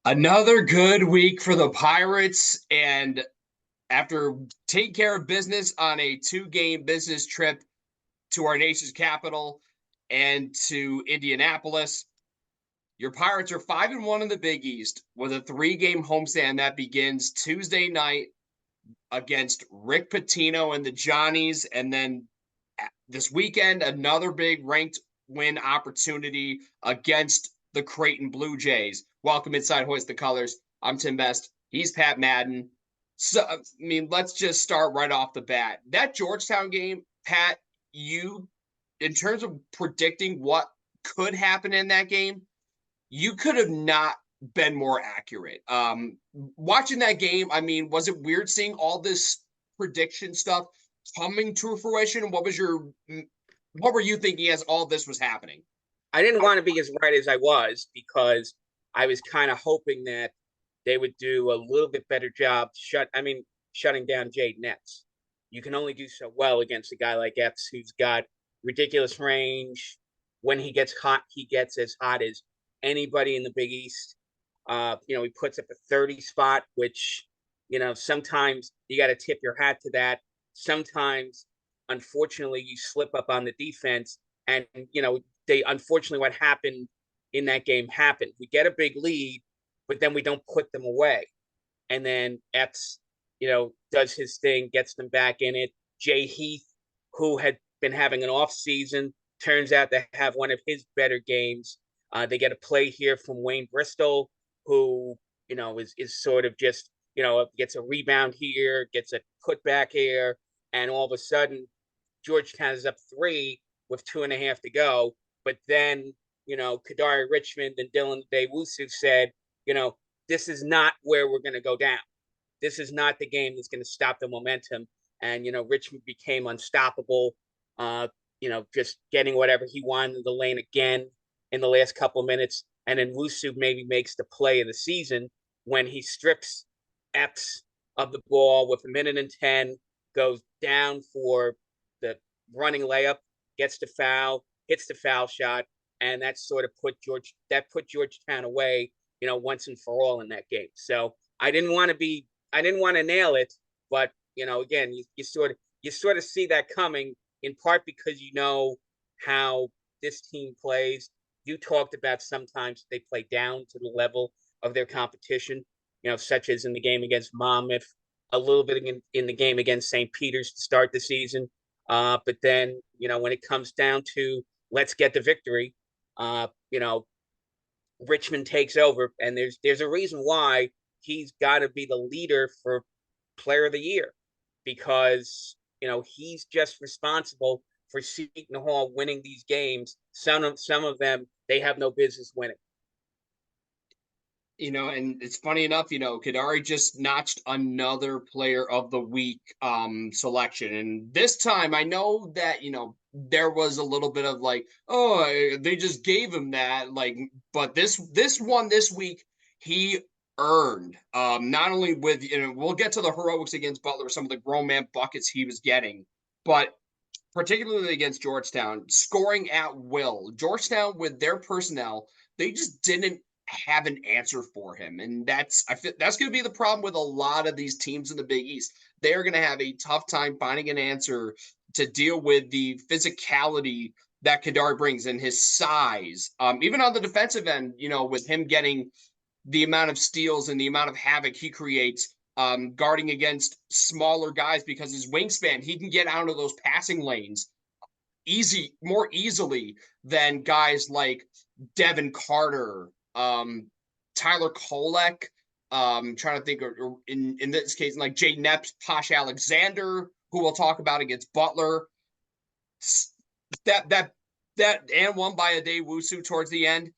Another good week for the Pirates, and after taking care of business on a two-game business trip to our nation's capital and to Indianapolis, your Pirates are 5-1 in the Big East with a three-game homestand that begins Tuesday night against Rick Pitino and the Johnnies, and then this weekend another big ranked win opportunity against the Creighton Blue Jays. Welcome inside Hoist the Colors. I'm Tim Best. He's Pat Madden. So, I mean, let's just start right off the bat. That Georgetown game, Pat, you, in terms of predicting what could happen in that game, you could have not been more accurate. Watching that game, I mean, was it weird seeing all this prediction stuff coming to fruition? What were you thinking as all this was happening? I didn't want to be as right as I was because I was kind of hoping that they would do a little bit better job shutting down Jaden Epps. You can only do so well against a guy like Epps who's got ridiculous range. When he gets hot, he gets as hot as anybody in the Big East. He puts up a 30 spot, which, sometimes you got to tip your hat to that. Sometimes, unfortunately, you slip up on the defense and, unfortunately, what happened in that game happened. We get a big lead, but then we don't put them away. And then Epps, does his thing, gets them back in it. Jay Heath, who had been having an off season, turns out to have one of his better games. They get a play here from Wayne Bristol, who, is sort of just, gets a rebound here, gets a putback here, and all of a sudden, Georgetown is up 3 with 2.5 to go. But then, Kadary Richmond and Dylan Dewusu said, this is not where we're going to go down. This is not the game that's going to stop the momentum. And, Richmond became unstoppable, just getting whatever he wanted in the lane again in the last couple of minutes. And then Wusu maybe makes the play of the season when he strips Epps of the ball with 1:10, goes down for the running layup, gets the foul, hits the foul shot, and that sort of put Georgetown away, once and for all in that game. So I didn't want to nail it, but again, you sort of see that coming in part because how this team plays. You talked about sometimes they play down to the level of their competition, such as in the game against Monmouth, a little bit in the game against St. Peter's to start the season. But then, when it comes down to let's get the victory, Richmond takes over. And there's a reason why he's got to be the leader for Player of the Year because, he's just responsible for Seton Hall winning these games. Some of them they have no business winning. And it's funny enough, Kadary just notched another player of the week selection. And this time I know that, there was a little bit of like, oh, they just gave him that. But this one this week, he earned not only with, we'll get to the heroics against Butler, some of the grown man buckets he was getting, but particularly against Georgetown, scoring at will. Georgetown, with their personnel, they just didn't have an answer for him. And that's going to be the problem with a lot of these teams in the Big East. They're going to have a tough time finding an answer to deal with the physicality that Kadary brings and his size. Even on the defensive end, with him getting the amount of steals and the amount of havoc he creates, guarding against smaller guys because his wingspan, he can get out of those passing lanes more easily than guys like Devin Carter, Tyler Kolek, trying to think in this case, like Jaden Epps, Posh Alexander, who we'll talk about against Butler. That and one by Adewusu towards the end.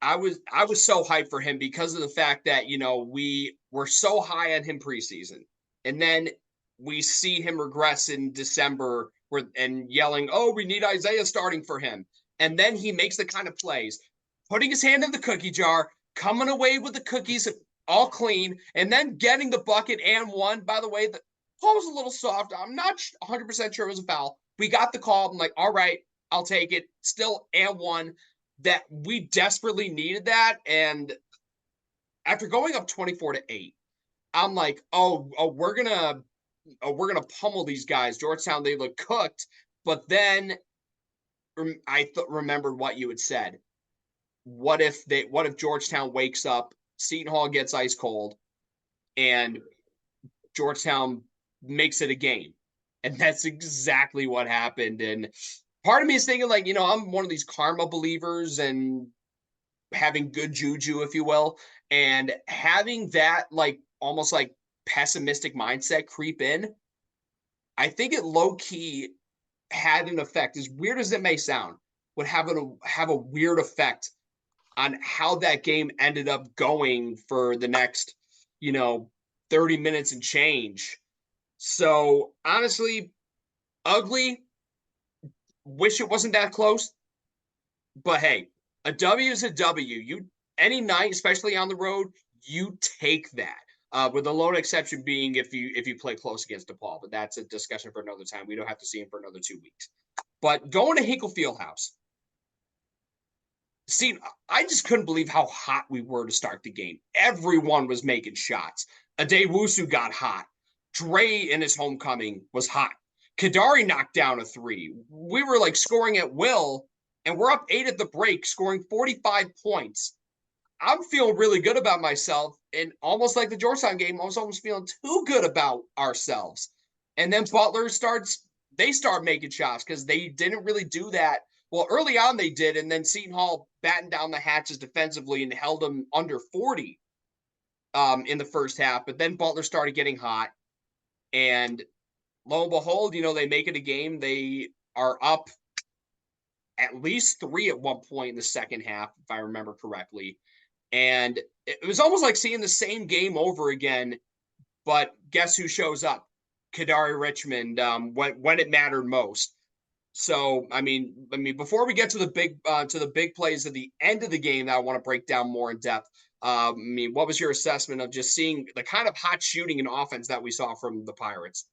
I was so hyped for him because of the fact that, we were so high on him preseason. And then we see him regress in December and yelling, oh, we need Isaiah starting for him. And then he makes the kind of plays, putting his hand in the cookie jar, coming away with the cookies all clean, and then getting the bucket and one. By the way, the call was a little soft. I'm not 100% sure it was a foul. We got the call. I'm like, all right, I'll take it. Still and one. that we desperately needed that. And after going up 24-8, I'm like, we're gonna pummel these guys. Georgetown, they look cooked. But then I remembered what you had said. What if Georgetown wakes up, Seton Hall gets ice cold, and Georgetown makes it a game? And that's exactly what happened. And part of me is thinking, like, I'm one of these karma believers and having good juju, if you will, and having that, like, almost like pessimistic mindset creep in. I think it low key had an effect, as weird as it may sound, would have a weird effect on how that game ended up going for the next, you know, 30 minutes and change. So honestly, ugly. Wish it wasn't that close. But hey, a W is a W. You any night, especially on the road, you take that. With the lone exception being if you play close against DePaul, but that's a discussion for another time. We don't have to see him for another 2 weeks. But going to Hinkle Fieldhouse, see, I just couldn't believe how hot we were to start the game. Everyone was making shots. Adewusu got hot. Dre in his homecoming was hot. Kadary knocked down a three. We were like scoring at will, and we're up 8 at the break, scoring 45 points. I'm feeling really good about myself, and almost like the Georgetown game, I was almost feeling too good about ourselves. And then they start making shots because they didn't really do that. Well, early on they did, and then Seton Hall battened down the hatches defensively and held them under 40 in the first half. But then Butler started getting hot, and lo and behold, they make it a game. They are up at least 3 at one point in the second half, if I remember correctly. And it was almost like seeing the same game over again, but guess who shows up? Kadary Richmond, when it mattered most. So before we get to the big plays at the end of the game that I want to break down more in depth. What was your assessment of just seeing the kind of hot shooting and offense that we saw from the Pirates?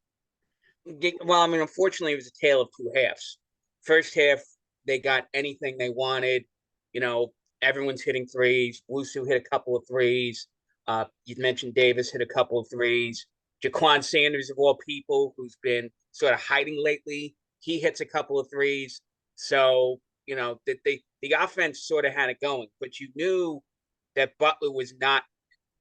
Well, unfortunately, it was a tale of two halves. First half, they got anything they wanted. You know, everyone's hitting threes. Wusu hit a couple of threes. You mentioned Davis hit a couple of threes. Jaquan Sanders, of all people, who's been sort of hiding lately, he hits a couple of threes. So, the offense sort of had it going, but you knew that Butler was not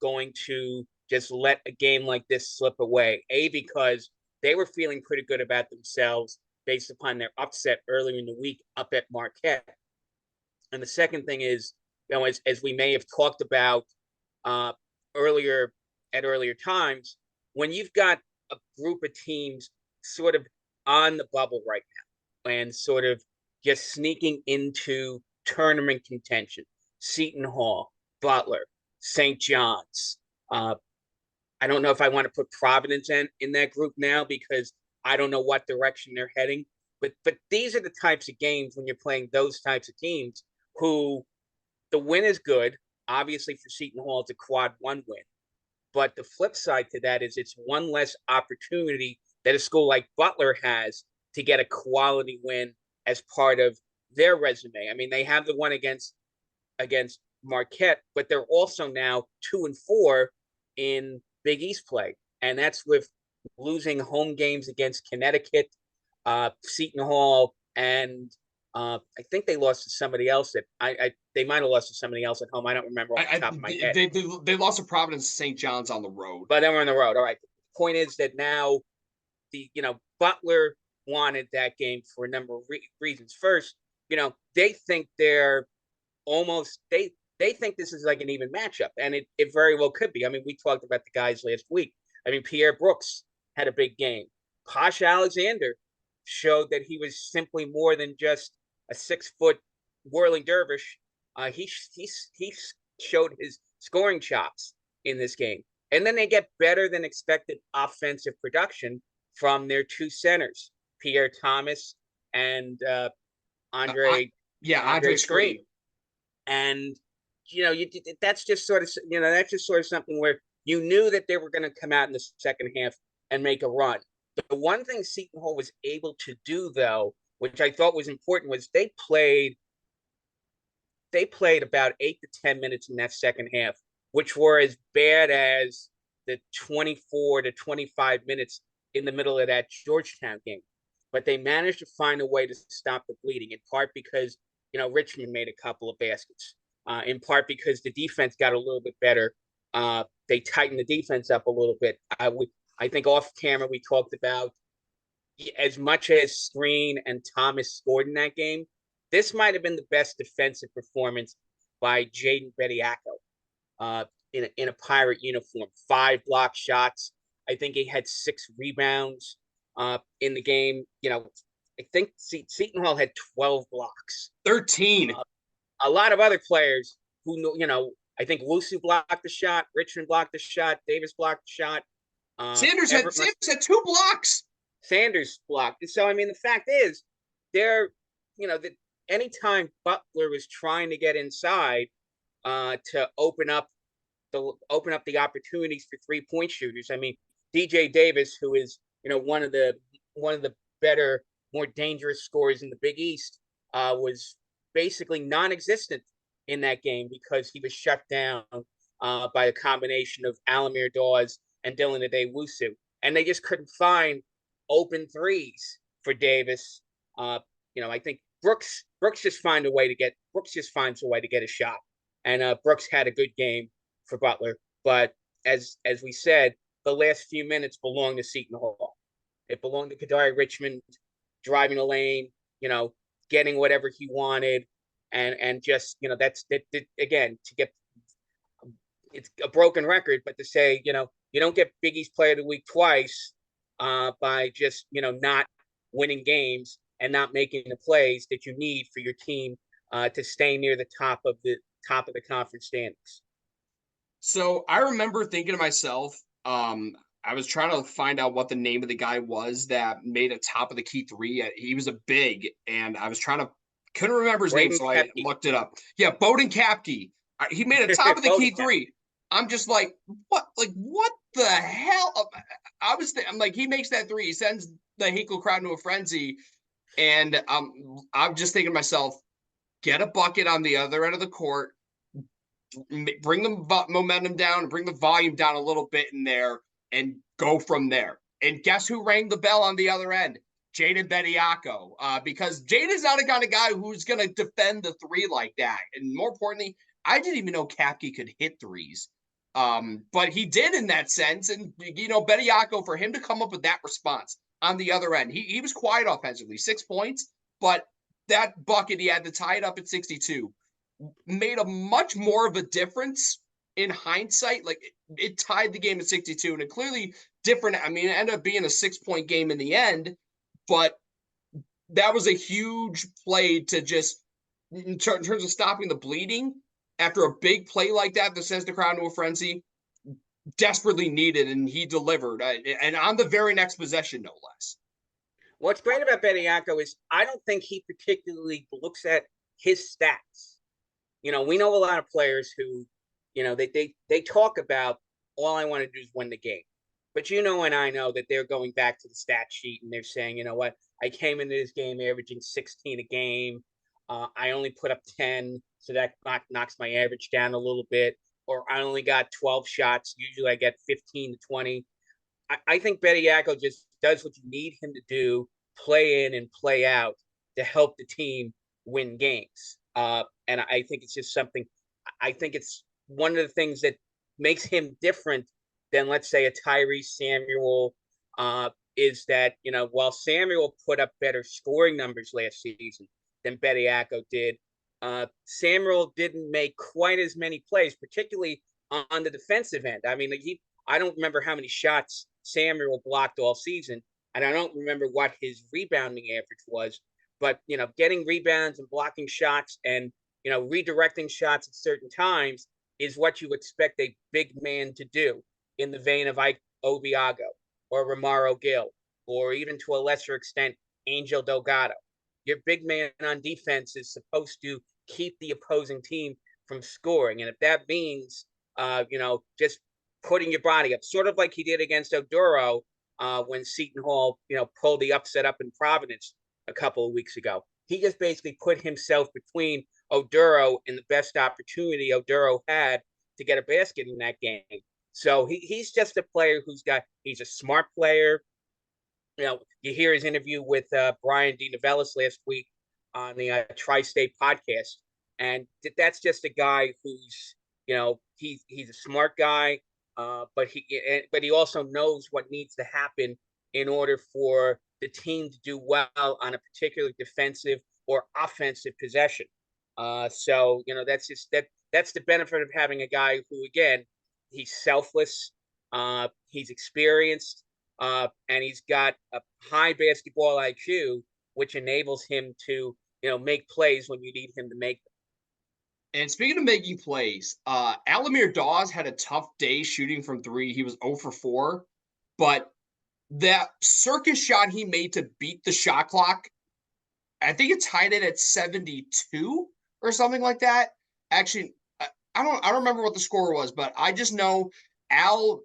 going to just let a game like this slip away. Because they were feeling pretty good about themselves based upon their upset earlier in the week up at Marquette. And the second thing is, as we may have talked about uh, earlier at earlier times, when you've got a group of teams sort of on the bubble right now and sort of just sneaking into tournament contention, Seton Hall, Butler, St. John's. I don't know if I want to put Providence in that group now because I don't know what direction they're heading. But these are the types of games when you're playing those types of teams who the win is good. Obviously, for Seton Hall, it's a quad one win. But the flip side to that is it's one less opportunity that a school like Butler has to get a quality win as part of their resume. They have the one against Marquette, but they're also now 2-4 in Big East play, and that's with losing home games against Connecticut, Seton Hall, and I think they lost to somebody else that they might have lost to somebody else at home. I don't remember off the top of my head. They lost to Providence, St. John's on the road, but they were on the road. All right. The point is that now Butler wanted that game for a number of reasons. First, they think they think this is like an even matchup, and it very well could be. We talked about the guys last week. Pierre Brooks had a big game. Posh Alexander showed that he was simply more than just a 6-foot whirling dervish. He showed his scoring chops in this game. And then they get better than expected offensive production from their two centers, Pierre Thomas and Andre Screen. And that's just sort of something where you knew that they were going to come out in the second half and make a run. The one thing Seton Hall was able to do, though, which I thought was important, was they played they played about 8 to 10 minutes in that second half, which were as bad as the 24 to 25 minutes in the middle of that Georgetown game. But they managed to find a way to stop the bleeding, in part because, Richmond made a couple of baskets, in part because the defense got a little bit better. They tightened the defense up a little bit. I think off camera we talked about, as much as Screen and Thomas scored in that game, this might have been the best defensive performance by Jaden Bediako in a Pirate uniform. 5 block shots. I think he had 6 rebounds in the game. I think Seton Hall had 12 blocks. 13. A lot of other players who, I think Wusu blocked the shot, Richmond blocked the shot, Davis blocked the shot. Sanders had 2 blocks. Sanders blocked. So, the fact is, that anytime Butler was trying to get inside to open up the opportunities for 3-point shooters. DJ Davis, who is, one of the better, more dangerous scorers in the Big East, was basically non-existent in that game because he was shut down by a combination of Alamir Dawes and Dylan Adewusu. And they just couldn't find open threes for Davis. I think Brooks just finds a way to get a shot. And Brooks had a good game for Butler. But as we said, the last few minutes belonged to Seton Hall. It belonged to Kadary Richmond driving the lane, getting whatever he wanted. And just, that's again, to get, it's a broken record, but to say, you don't get Big East Player of the Week twice by just, not winning games and not making the plays that you need for your team to stay near the top of the conference standings. So I remember thinking to myself, I was trying to find out what the name of the guy was that made a top of the key 3. He was a big, and I was couldn't remember his name, so I looked it up. Yeah, Bowden Kapke. He made a top of the key 3. I'm just like, what? Like, what the hell? I'm like, he makes that 3. He sends the Hinkle crowd into a frenzy, and I'm just thinking to myself, get a bucket on the other end of the court, bring the momentum down, bring the volume down a little bit in there, and go from there. And guess who rang the bell on the other end? Jaden Bediako. Because Jaden's not a kind of guy who's going to defend the 3 like that. And more importantly, I didn't even know Kapke could hit 3s. But he did in that sense. And, Bediako, for him to come up with that response on the other end, he was quiet offensively, 6 points, but that bucket he had to tie it up at 62 made a much more of a difference in hindsight. Like, it tied the game at 62, and it clearly different. It ended up being a 6-point game in the end, but that was a huge play to just, in terms of stopping the bleeding after a big play like that sends the crowd into a frenzy, desperately needed, and he delivered. And on the very next possession, no less. What's great about Bediako is I don't think he particularly looks at his stats. We know a lot of players who, they talk about, all I want to do is win the game. But and I know that they're going back to the stat sheet and they're saying, you know what, I came into this game averaging 16 a game. I only put up 10, so that knocks my average down a little bit. Or I only got 12 shots. Usually I get 15 to 20. I think Bediako just does what you need him to do, play in and play out to help the team win games. And I think it's just something, I think it's one of the things that makes him different than, let's say, a Tyrese Samuel, is that, while Samuel put up better scoring numbers last season than Bediako did, Samuel didn't make quite as many plays, particularly on the defensive end. I don't remember how many shots Samuel blocked all season, and I don't remember what his rebounding average was, but, getting rebounds and blocking shots and, redirecting shots at certain times is what you expect a big man to do, in the vein of Ike Obiago or Romaro Gill, or even to a lesser extent, Angel Delgado. Your big man on defense is supposed to keep the opposing team from scoring. And if that means, just putting your body up, sort of like he did against Oduro when Seton Hall, pulled the upset up in Providence a couple of weeks ago. He just basically put himself between Oduro in the best opportunity Oduro had to get a basket in that game. So he's just a player he's a smart player. You hear his interview with Brian D. Novellis last week on the Tri-State podcast, and that's just a guy who's, he's a smart guy, but he also knows what needs to happen in order for the team to do well on a particular defensive or offensive possession. So that's the benefit of having a guy who, again, he's selfless, he's experienced, and he's got a high basketball IQ, which enables him to, make plays when you need him to make them. And speaking of making plays, Alamir Dawes had a tough day shooting from three. He was 0 for 4, but that circus shot he made to beat the shot clock, I think it tied it at 72 or something like that. Actually, I don't remember what the score was, but I just know Al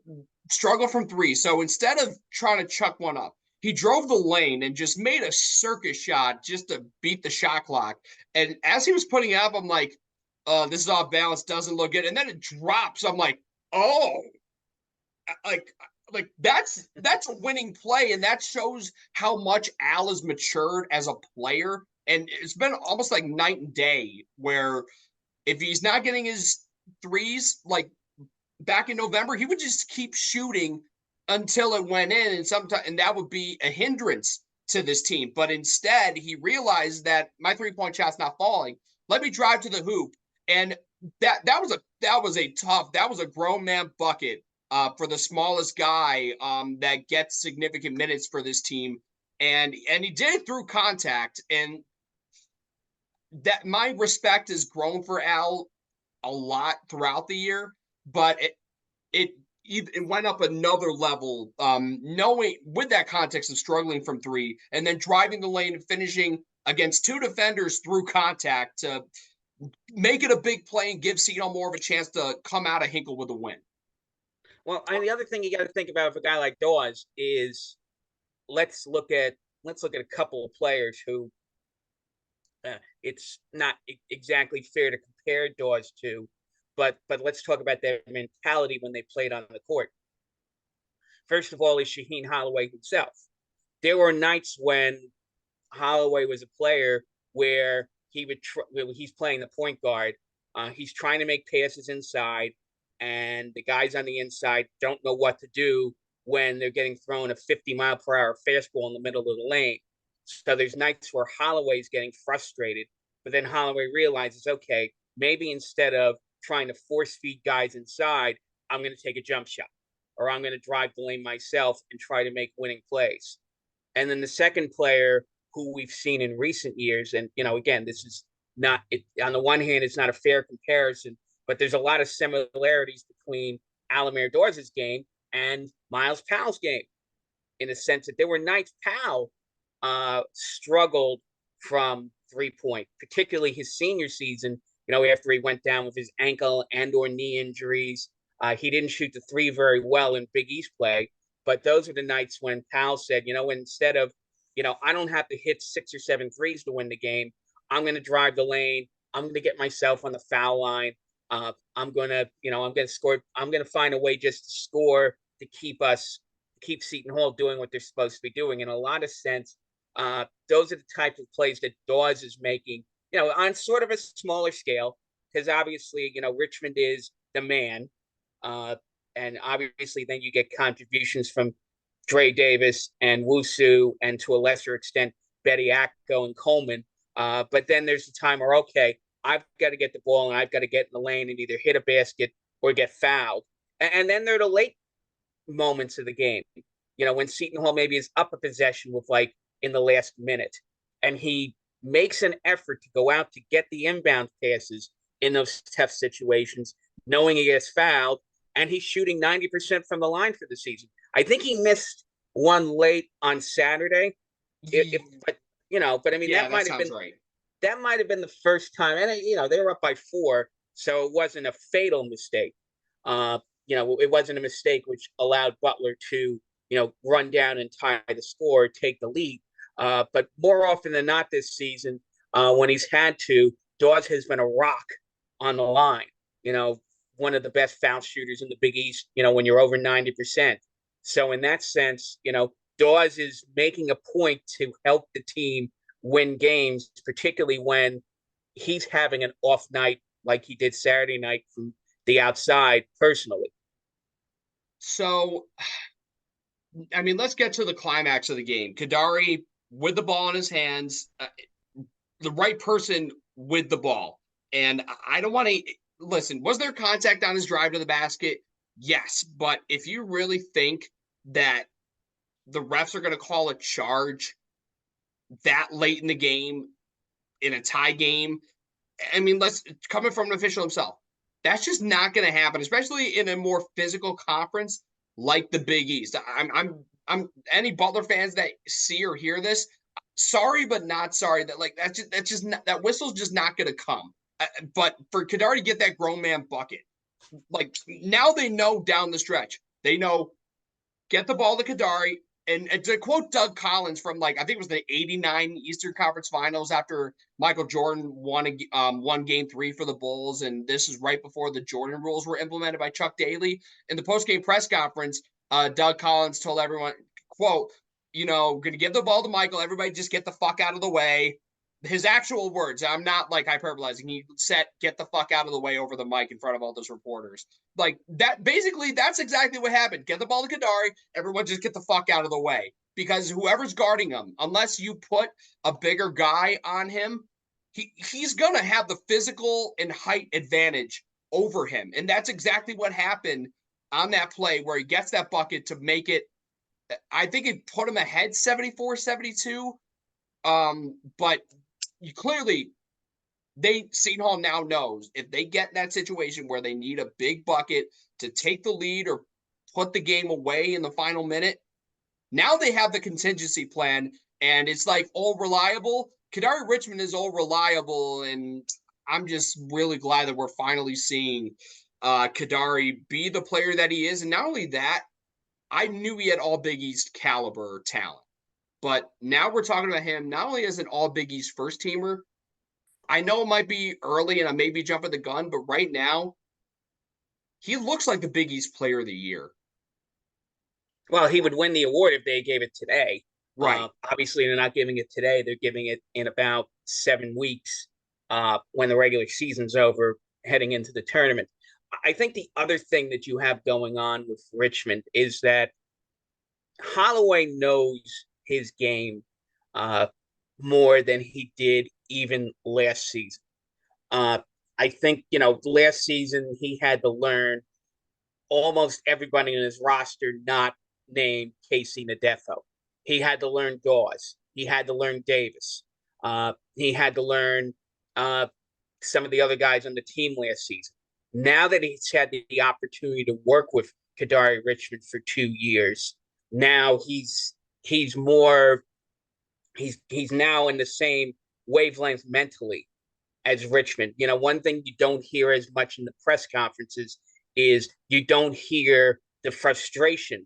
struggled from three. So instead of trying to chuck one up, he drove the lane and just made a circus shot just to beat the shot clock. And as he was putting it up, I'm like, this is off balance, doesn't look good. And then it drops. I'm like, oh, like that's a winning play, and that shows how much Al has matured as a player. And it's been almost like night and day, where if he's not getting his threes like back in November, he would just keep shooting until it went in, and that would be a hindrance to this team. But instead, he realized that my 3-point shot's not falling. Let me drive to the hoop, and that was a grown man bucket for the smallest guy that gets significant minutes for this team, and he did it through contact, and that my respect has grown for Al a lot throughout the year, but it went up another level, knowing with that context of struggling from three and then driving the lane and finishing against two defenders through contact to make it a big play and give Seton more of a chance to come out of Hinkle with a win. Well, and the other thing you got to think about for a guy like Dawes is let's look at a couple of players who it's not exactly fair to compare Dawes to, but let's talk about their mentality when they played on the court. First of all, is Shaheen Holloway himself. There were nights when Holloway was a player where he's playing the point guard. He's trying to make passes inside, and the guys on the inside don't know what to do when they're getting thrown a 50-mile-per-hour fastball in the middle of the lane. So there's nights where Holloway's getting frustrated, but then Holloway realizes, okay, maybe instead of trying to force feed guys inside, I'm going to take a jump shot, or I'm going to drive the lane myself and try to make winning plays. And then the second player who we've seen in recent years, and again, this is not it, on the one hand, it's not a fair comparison, but there's a lot of similarities between Alamir Dawes' game and Miles Powell's game, in a sense that there were nights Powell struggled from 3-point, particularly his senior season. After he went down with his ankle and/or knee injuries, he didn't shoot the three very well in Big East play. But those are the nights when Powell said, instead of, I don't have to hit 6 or 7 threes to win the game. I'm going to drive the lane. I'm going to get myself on the foul line. I'm going to score. I'm going to find a way just to score to keep Seton Hall doing what they're supposed to be doing. In a lot of sense, those are the types of plays that Dawes is making, on sort of a smaller scale, because obviously, Richmond is the man. And obviously then you get contributions from Dre Davis and Wusu, and to a lesser extent, Betty Acko and Coleman. But then there's the time where, okay, I've got to get the ball and I've got to get in the lane and either hit a basket or get fouled. And then there are the late moments of the game, when Seton Hall maybe is up a possession with like in the last minute, and he makes an effort to go out to get the inbound passes in those tough situations, knowing he gets fouled, and he's shooting 90% from the line for the season. I think he missed one late on Saturday. But I mean, yeah, that might have been right. That might have been the first time, and they were up by 4, so it wasn't a fatal mistake. It wasn't a mistake which allowed Butler to run down and tie the score, take the lead. But more often than not this season, when he's had to, Dawes has been a rock on the line. You know, one of the best foul shooters in the Big East. You know, when you're over 90%. So in that sense, you know, Dawes is making a point to help the team win games, particularly when he's having an off night like he did Saturday night from the outside personally. So, I mean, let's get to the climax of the game. Kadary with the ball in his hands, the right person with the ball. And I don't want to listen. Was there contact on his drive to the basket? Yes. But if you really think that the refs are going to call a charge that late in the game in a tie game, I mean, let's coming from an official himself. That's just not going to happen, especially in a more physical conference like the Big East. I'm any Butler fans that see or hear this, sorry but not sorry. That like that's just not, that whistle's just not going to come. But for Kadar to get that grown man bucket, like now they know down the stretch, they know get the ball to Kadari. And to quote Doug Collins from like I think it was the '89 Eastern Conference Finals after Michael Jordan won Game 3 for the Bulls, and this is right before the Jordan rules were implemented by Chuck Daly. In the post-game press conference, Doug Collins told everyone, "quote You know, going to give the ball to Michael. Everybody just get the fuck out of the way." His actual words. I'm not like hyperbolizing. He said, "Get the fuck out of the way" over the mic in front of all those reporters. Like that. Basically, that's exactly what happened. Get the ball to Kadari. Everyone just get the fuck out of the way because whoever's guarding him, unless you put a bigger guy on him, he's gonna have the physical and height advantage over him, and that's exactly what happened on that play where he gets that bucket to make it. I think it put him ahead 74-72. But you clearly Seton Hall now knows if they get in that situation where they need a big bucket to take the lead or put the game away in the final minute, now they have the contingency plan, and it's like all reliable. Kadari Richmond is all reliable, and I'm just really glad that we're finally seeing Kadari be the player that he is. And not only that, I knew he had all Big East caliber talent. But now we're talking about him not only as an all Big East first teamer. I know it might be early and I may be jumping the gun, but right now, he looks like the Big East player of the year. Well, he would win the award if they gave it today. Right. Obviously, they're not giving it today. They're giving it in about 7 weeks when the regular season's over, heading into the tournament. I think the other thing that you have going on with Richmond is that Holloway knows his game uh, more than he did even last season. Uh, I think, you know, last season he had to learn almost everybody in his roster not named Casey Nadefo. He had to learn Dawes. He had to learn Davis. He had to learn some of the other guys on the team last season. Now that he's had the opportunity to work with Kadari Richmond for 2 years, now he's more he's now in the same wavelength mentally as Richmond. You know, one thing you don't hear as much in the press conferences is you don't hear the frustration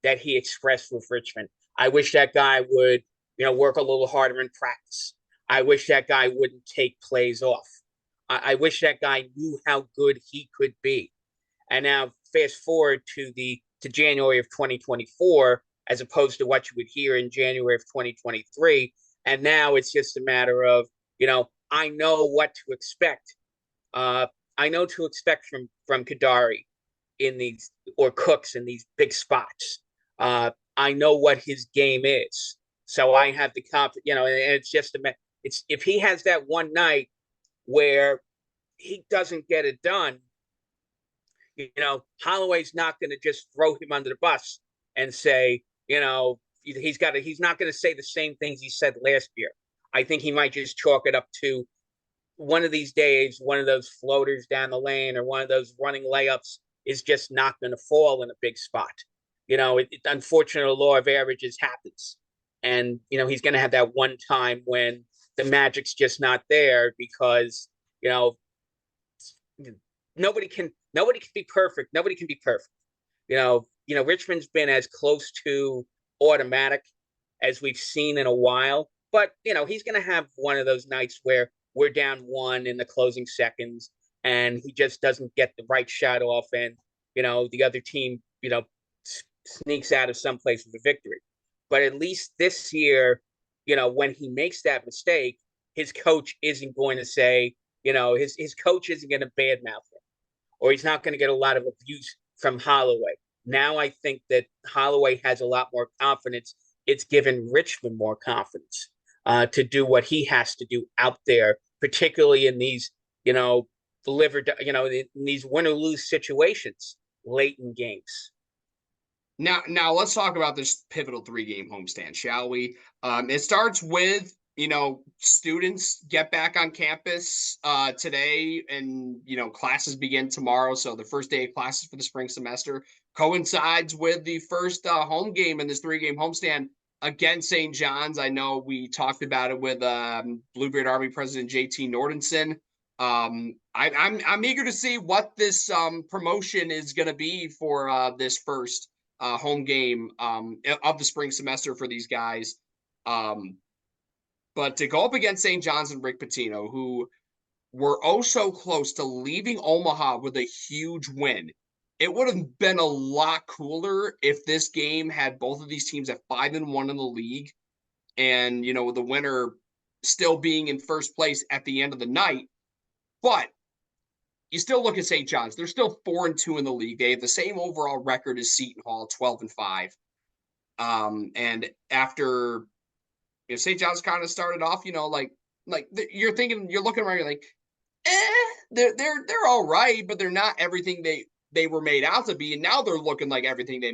that he expressed with Richmond. I wish that guy would, you know, work a little harder in practice. I wish that guy wouldn't take plays off. I wish that guy knew how good he could be. And now fast forward to January of 2024, as opposed to what you would hear in January of 2023. And now it's just a matter of, you know, I know what to expect. I know to expect from Kadary in these or Cooks in these big spots. I know what his game is, so I have the confidence. You know, and it's just it's if he has that one night where he doesn't get it done, you know, Holloway's not going to just throw him under the bus and say, you know, he's not going to say the same things he said last year. I think he might just chalk it up to one of these days, one of those floaters down the lane or one of those running layups is just not going to fall in a big spot. You know, unfortunately, the law of averages happens. And, you know, he's going to have that one time when the magic's just not there because, you know, nobody can be perfect. Nobody can be perfect. Richmond's been as close to automatic as we've seen in a while. But, you know, he's going to have one of those nights where we're down one in the closing seconds, and he just doesn't get the right shot off, and the other team sneaks out of someplace with a victory. But at least this year, when he makes that mistake, his coach isn't going to say, his coach isn't going to badmouth him, or he's not going to get a lot of abuse from Holloway. Now I think that Holloway has a lot more confidence. It's given Richmond more confidence to do what he has to do out there, particularly in these, in these win or lose situations late in games. Now let's talk about this pivotal 3-game homestand, shall we? It starts with students get back on campus today, and classes begin tomorrow. So the first day of classes for the spring semester coincides with the first home game in this 3-game homestand against St. John's. I know we talked about it with Bluebeard Army President JT Nordenson. I'm eager to see what this promotion is going to be for this first home game of the spring semester for these guys. But to go up against St. John's and Rick Pitino, who were oh so close to leaving Omaha with a huge win, it would have been a lot cooler if this game had both of these teams at 5-1 in the league, and the winner still being in first place at the end of the night. But you still look at St. John's; they're still 4-2 in the league. They have the same overall record as Seton Hall, 12-5. And after St. John's kind of started off, you're looking around, you're like, they're all right, but they're not everything they were made out to be. And now they're looking like everything they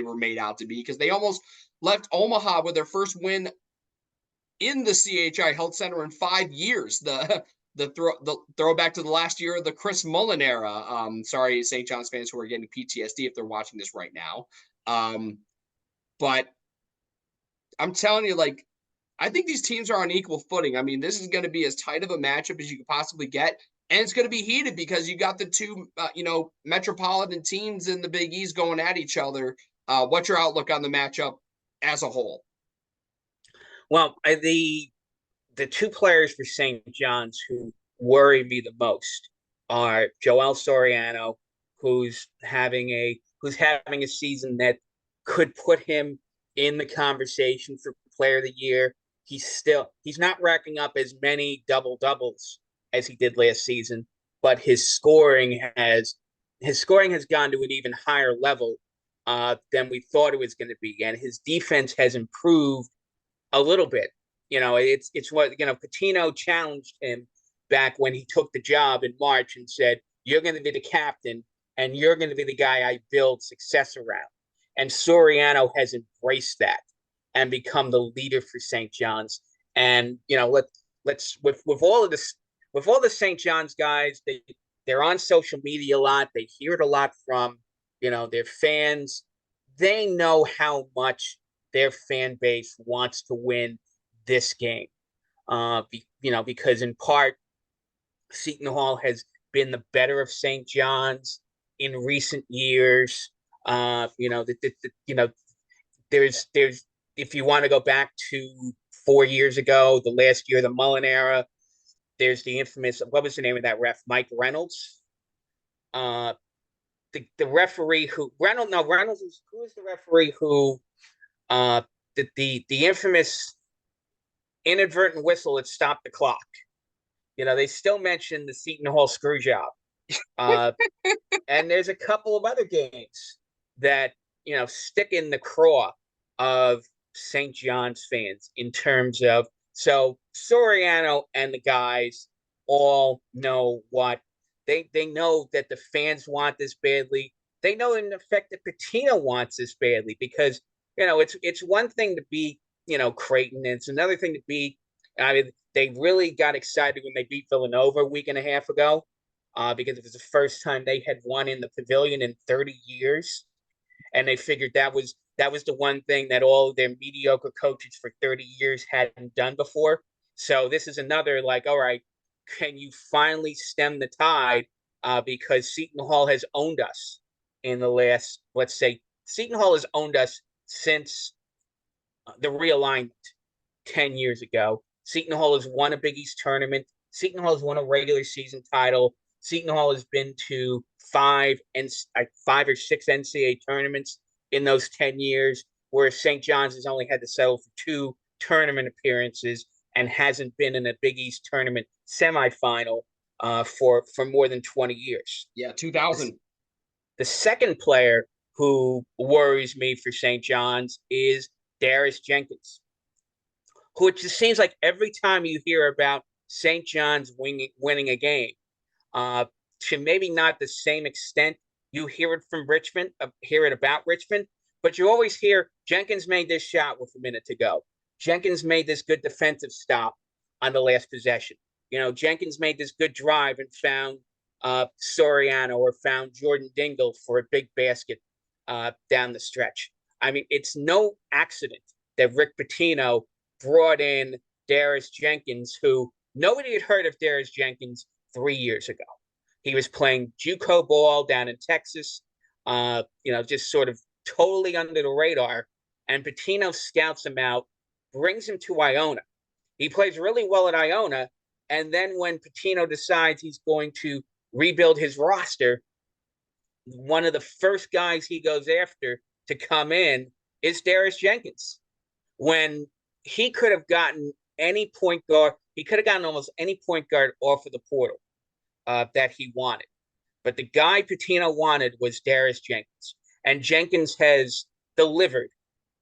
were made out to be, because they almost left Omaha with their first win in the CHI Health Center in 5 years. The throwback to the last year of the Chris Mullen era. Sorry, St. John's fans who are getting PTSD if they're watching this right now. But I'm telling you, I think these teams are on equal footing. I mean, this is going to be as tight of a matchup as you could possibly get. And it's going to be heated because you got the two, metropolitan teams in the Big East going at each other. What's your outlook on the matchup as a whole? Well, the two players for St. John's who worry me the most are Joel Soriano, who's having a season that could put him in the conversation for Player of the Year. He's not racking up as many double doubles as he did last season, but his scoring has gone to an even higher level than we thought it was going to be, and his defense has improved a little bit. It's what Pitino challenged him back when he took the job in March and said, "You're going to be the captain, and you're going to be the guy I build success around." And Soriano has embraced that and become the leader for St. John's. And let's with all of this, with all the St. John's guys, they're on social media a lot. They hear it a lot from their fans. They know how much their fan base wants to win this game. Because in part, Seton Hall has been the better of St. John's in recent years. There's if you want to go back to 4 years ago, the last year of the Mullen era, there's the infamous, what was the name of that ref? Mike Reynolds. The referee who Reynolds is, who is the referee who the infamous inadvertent whistle that stopped the clock. They still mention the Seton Hall screw job. And there's a couple of other games that stick in the craw of St. John's fans in terms of, so Soriano and the guys all know what they know, that the fans want this badly. They know in effect that Pitino wants this badly, because it's one thing to beat Creighton, and it's another thing to beat. I mean, they really got excited when they beat Villanova a week and a half ago, because it was the first time they had won in the Pavilion in 30 years, and they figured that was the one thing that all their mediocre coaches for 30 years hadn't done before. So this is another, all right, can you finally stem the tide? Because Seton Hall has owned us in the last, let's say, Seton Hall has owned us since the realignment 10 years ago. Seton Hall has won a Big East tournament Seton Hall has won a regular season title. Seton Hall has been to five or six NCAA tournaments in those 10 years, whereas St. John's has only had to settle for two tournament appearances and hasn't been in a Big East tournament semifinal for more than 20 years. Yeah, 2000. The second player who worries me for St. John's is Darius Jenkins, who it just seems like every time you hear about St. John's winning a game, uh, to maybe not the same extent you hear it from Richmond, hear it about Richmond, but you always hear Jenkins made this shot with a minute to go. Jenkins made this good defensive stop on the last possession. Jenkins made this good drive and found Soriano or found Jordan Dingle for a big basket down the stretch. I mean, it's no accident that Rick Pitino brought in Darius Jenkins, who nobody had heard of Darius Jenkins 3 years ago. He was playing JUCO ball down in Texas, just sort of totally under the radar. And Pitino scouts him out, brings him to Iona. He plays really well at Iona. And then when Pitino decides he's going to rebuild his roster, one of the first guys he goes after to come in is Darius Jenkins. When he could have gotten any point guard, he could have gotten almost any point guard off of the portal that he wanted. But the guy Pitino wanted was Darius Jenkins. And Jenkins has delivered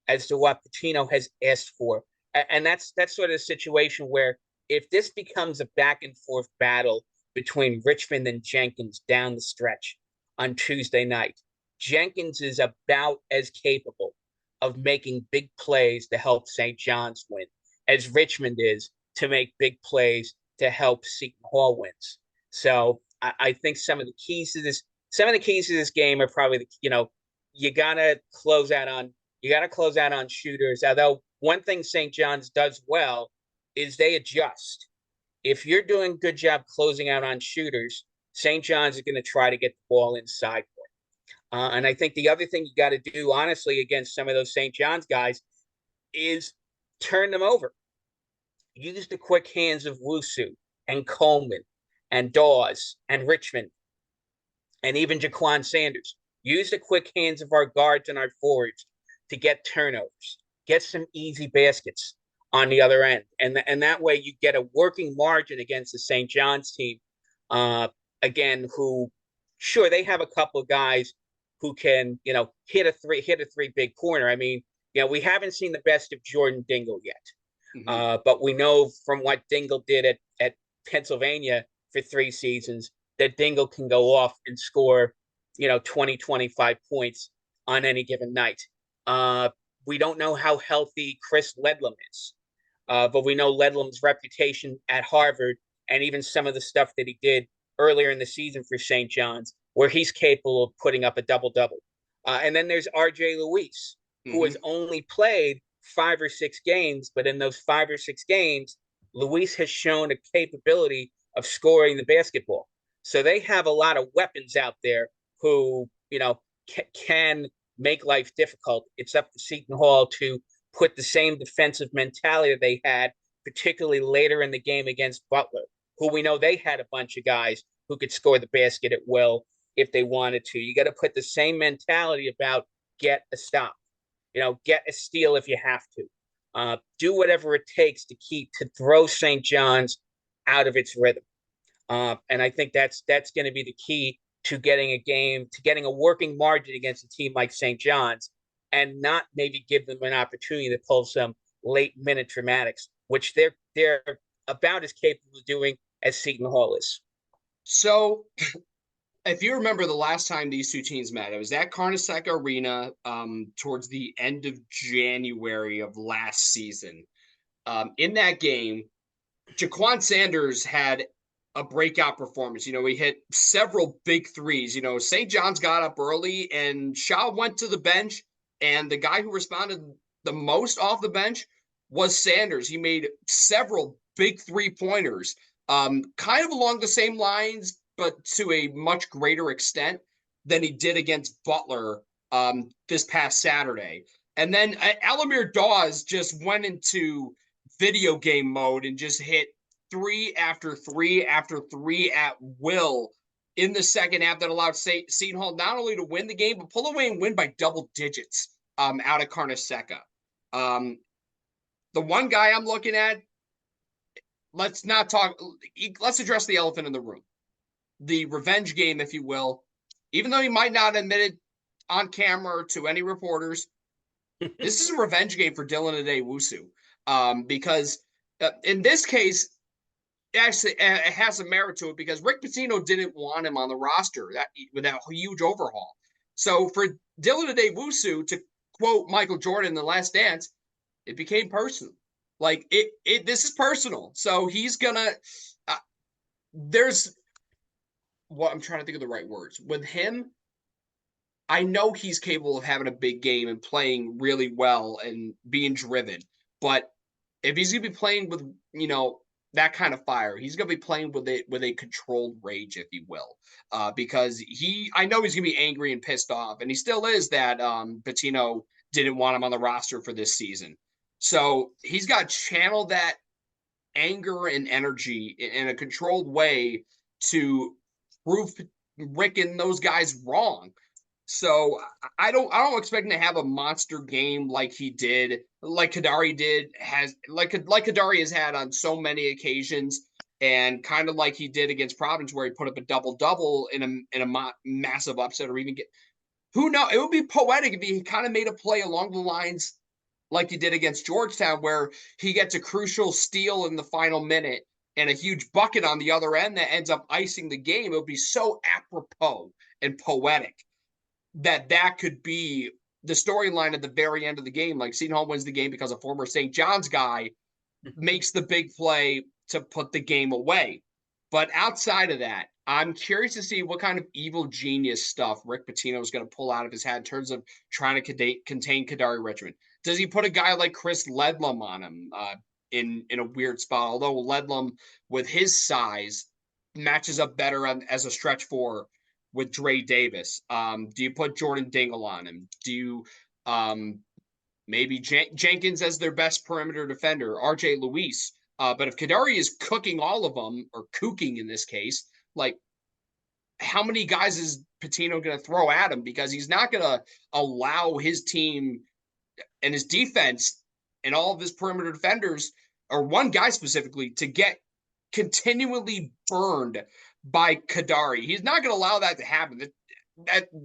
as to what Pitino has asked for. And that's sort of a situation where if this becomes a back and forth battle between Richmond and Jenkins down the stretch on Tuesday night, Jenkins is about as capable of making big plays to help St. John's win as Richmond is to make big plays to help Seton Hall wins. So I think some of the keys to this game are probably you gotta close out on shooters. Although one thing St. John's does well is they adjust. If you're doing a good job closing out on shooters, St. John's is going to try to get the ball inside for it. And I think the other thing you got to do, honestly, against some of those St. John's guys is turn them over. Use the quick hands of Wusu and Coleman and Dawes and Richmond and even Jaquan Sanders. Use the quick hands of our guards and our forwards to get turnovers, get some easy baskets on the other end. And that way you get a working margin against the St. John's team, again, who, sure, they have a couple of guys who can, hit a three big pointer. I mean, we haven't seen the best of Jordan Dingle yet. Mm-hmm. But we know from what Dingle did at Pennsylvania for 3 seasons that Dingle can go off and score, 20, 25 points on any given night. We don't know how healthy Chris Ledlam is, but we know Ledlam's reputation at Harvard and even some of the stuff that he did earlier in the season for St. John's, where he's capable of putting up a double-double. And then there's R.J. Luis, who has only played 5 or 6 games, but in those 5 or 6 games, Luis has shown a capability of scoring the basketball. So they have a lot of weapons out there who, can make life difficult. It's up to Seton Hall to put the same defensive mentality that they had, particularly later in the game against Butler, who we know they had a bunch of guys who could score the basket at will if they wanted to. You got to put the same mentality about get a stop, get a steal if you have to. Do whatever it takes to throw St. John's out of its rhythm. And I think that's going to be the key to getting a working margin against a team like St. John's, and not maybe give them an opportunity to pull some late minute dramatics, which they're about as capable of doing as Seton Hall is. So if you remember the last time these two teams met, it was at Carnesecca Arena towards the end of January of last season. In that game, Jaquan Sanders had a breakout performance. He hit several big threes. St. John's got up early and Shaw went to the bench, and the guy who responded the most off the bench was Sanders. He made several big 3-pointers, kind of along the same lines, but to a much greater extent than he did against Butler this past Saturday. And then Alamir Dawes just went into video game mode and just hit three after three after three at will in the second half that allowed Seton Hall not only to win the game, but pull away and win by double digits out of Carnesecca. The one guy I'm looking at, let's not talk, let's address the elephant in the room. The revenge game, if you will, even though he might not admit it on camera to any reporters, this is a revenge game for Dylan Adewusu, because in this case, actually, it has some merit to it because Rick Pitino didn't want him on the roster with that huge overhaul. So for Dylan Adewusu to quote Michael Jordan in The Last Dance, it became personal. Like this is personal. So he's gonna. There's what I'm trying to think of the right words with him. I know he's capable of having a big game and playing really well and being driven. But if he's gonna be playing with, that kind of fire, he's gonna be playing with a controlled rage, if you will. Because I know he's gonna be angry and pissed off, and he still is that Pitino didn't want him on the roster for this season. So he's got to channel that anger and energy in a controlled way to prove Rick and those guys wrong. So I don't expect him to have a monster game like he did, like Kadary did, like Kadary has had on so many occasions, and kind of like he did against Providence, where he put up a double in a massive upset, or even get, who knows? It would be poetic if he kind of made a play along the lines like he did against Georgetown, where he gets a crucial steal in the final minute and a huge bucket on the other end that ends up icing the game. It would be so apropos and poetic that could be the storyline at the very end of the game. Like Seton Hall wins the game because a former St. John's guy makes the big play to put the game away. But outside of that, I'm curious to see what kind of evil genius stuff Rick Pitino is going to pull out of his hat in terms of trying to contain Kadary Richmond. Does he put a guy like Chris Ledlum on him in a weird spot? Although Ledlum, with his size, matches up better as a stretch four with Dre Davis. Do you put Jordan Dingle on him? Do you maybe Jenkins as their best perimeter defender, RJ Luis? But if Kadary is cooking all of them, or cooking in this case, like, how many guys is Pitino going to throw at him? Because he's not going to allow his team and his defense and all of his perimeter defenders, or one guy specifically, to get continually burned by Kadary. He's not going to allow that to happen.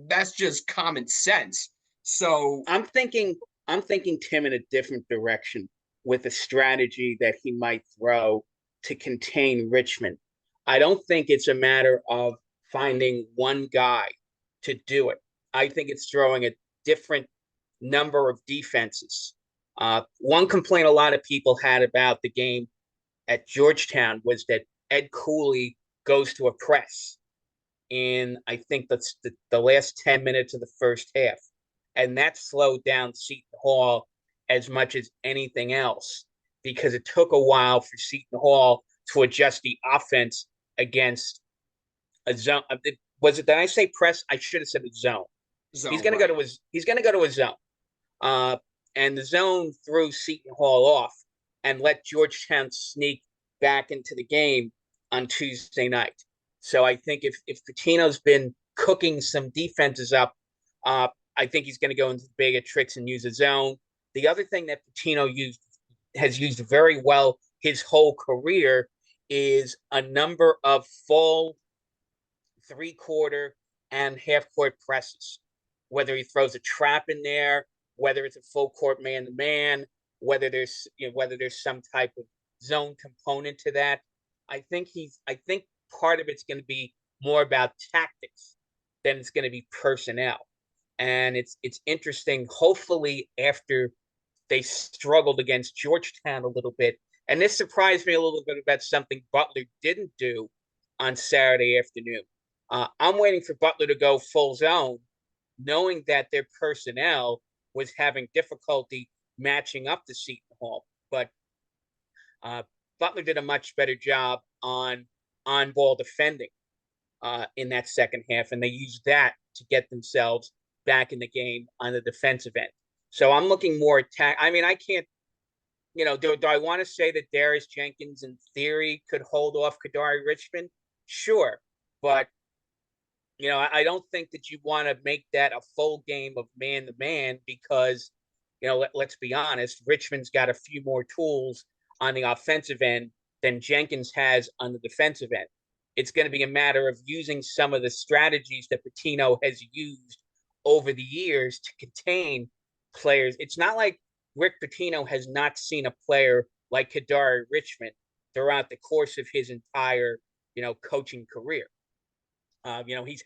That's just common sense. So I'm thinking Tim in a different direction with a strategy that he might throw to contain Richmond. I don't think it's a matter of finding one guy to do it. I think it's throwing a different number of defenses. One complaint a lot of people had about the game at Georgetown was that Ed Cooley goes to a press in, I think that's the last 10 minutes of the first half. And that slowed down Seton Hall as much as anything else, because it took a while for Seton Hall to adjust the offense against a zone. Did I say press? I should have said a zone. He's going to go to a zone. And the zone threw Seton Hall off and let Georgetown sneak back into the game on Tuesday night. So I think if Pitino's been cooking some defenses up, I think he's going to go into the bigger tricks and use a zone. The other thing that Pitino has used very well his whole career is a number of full three-quarter and half-court presses. Whether he throws a trap in there, whether it's a full court man-to-man, whether there's some type of zone component to that. I think part of it's going to be more about tactics than it's going to be personnel. And it's interesting. Hopefully, after they struggled against Georgetown a little bit, and this surprised me a little bit about something Butler didn't do on Saturday afternoon. I'm waiting for Butler to go full zone, knowing that their personnel was having difficulty matching up to Seton Hall. But Butler did a much better job on ball defending in that second half, and they used that to get themselves back in the game on the defensive end. So I'm looking more attack. I mean, I can't do I want to say that Darius Jenkins in theory could hold off Kadary Richmond? Sure. But, I don't think that you want to make that a full game of man to man because, let's be honest, Richmond's got a few more tools on the offensive end than Jenkins has on the defensive end. It's going to be a matter of using some of the strategies that Pitino has used over the years to contain players. It's not like Rick Pitino has not seen a player like Kadary Richmond throughout the course of his entire, coaching career. He's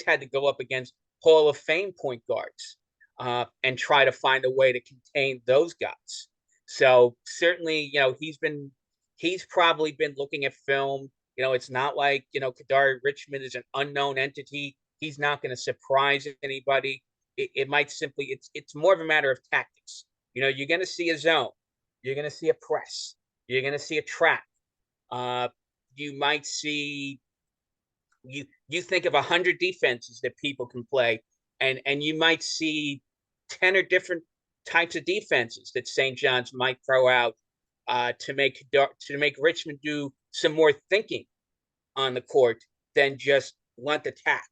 had to go up against Hall of Fame point guards and try to find a way to contain those guys. So certainly, he's probably been looking at film. It's not like Kadary Richmond is an unknown entity. He's not going to surprise anybody. It might simply it's more of a matter of tactics. You're going to see a zone, you're going to see a press, you're going to see a trap. You might see you think of 100 defenses that people can play, and you might see 10 or different types of defenses that St. John's might throw out to make Richmond do some more thinking on the court than just want attack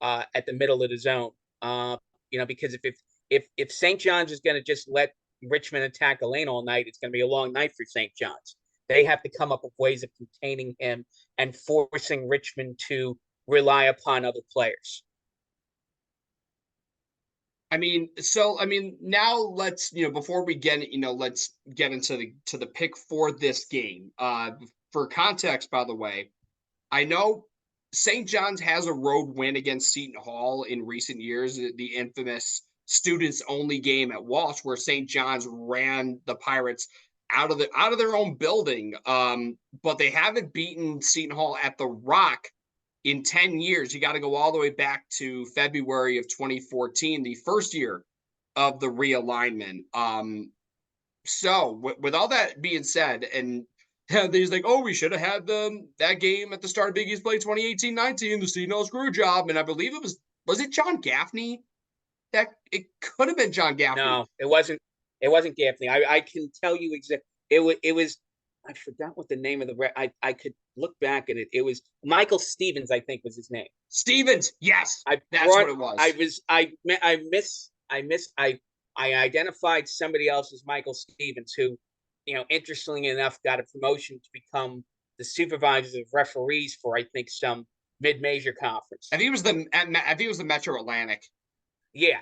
at the middle of the zone. Because if St. John's is going to just let Richmond attack the lane all night, it's going to be a long night for St. John's. They have to come up with ways of containing him and forcing Richmond to rely upon other players. Now let's, before we get, let's get into the pick for this game. For context, by the way, I know St. John's has a road win against Seton Hall in recent years, the infamous students only game at Walsh, where St. John's ran the Pirates out of their own building. But they haven't beaten Seton Hall at the Rock in 10 years. You got to go all the way back to February of 2014, the first year of the realignment. So with all that being said, and he's like, oh, we should have had that game at the start of Big East play 2018-19, the Seton Hall screw job. And I believe was it John Gaffney? That it could have been John Gaffney. No, it wasn't. It wasn't Gaffney. I can tell you exactly. It was. I forgot what the name of the. I could look back at it. It was Michael Stevens, I think was his name. Stevens, yes, that's what it was. I identified somebody else as Michael Stevens, who, interestingly enough, got a promotion to become the supervisors of referees for I think some mid-major conference. I think it was the Metro Atlantic. Yeah,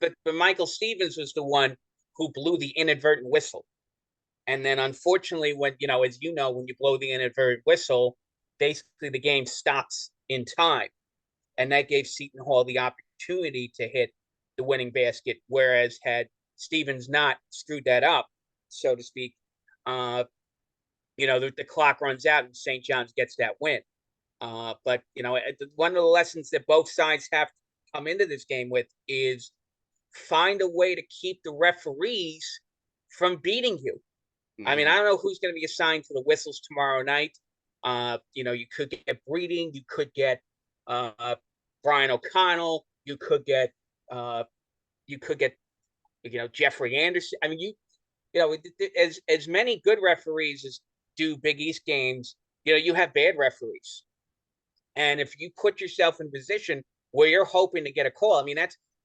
but Michael Stevens was the one who blew the inadvertent whistle. And then unfortunately, when when you blow the inadvertent whistle, basically the game stops in time. And that gave Seton Hall the opportunity to hit the winning basket. Whereas had Stevens not screwed that up, so to speak, the clock runs out and St. John's gets that win. But one of the lessons that both sides have to come into this game with is find a way to keep the referees from beating you. Mm-hmm. I don't know who's going to be assigned to the whistles tomorrow night. You could get Breeding, you could get Brian O'Connell, you could get Jeffrey Anderson. As many good referees as do Big East games, you have bad referees. And if you put yourself in position where you're hoping to get a call,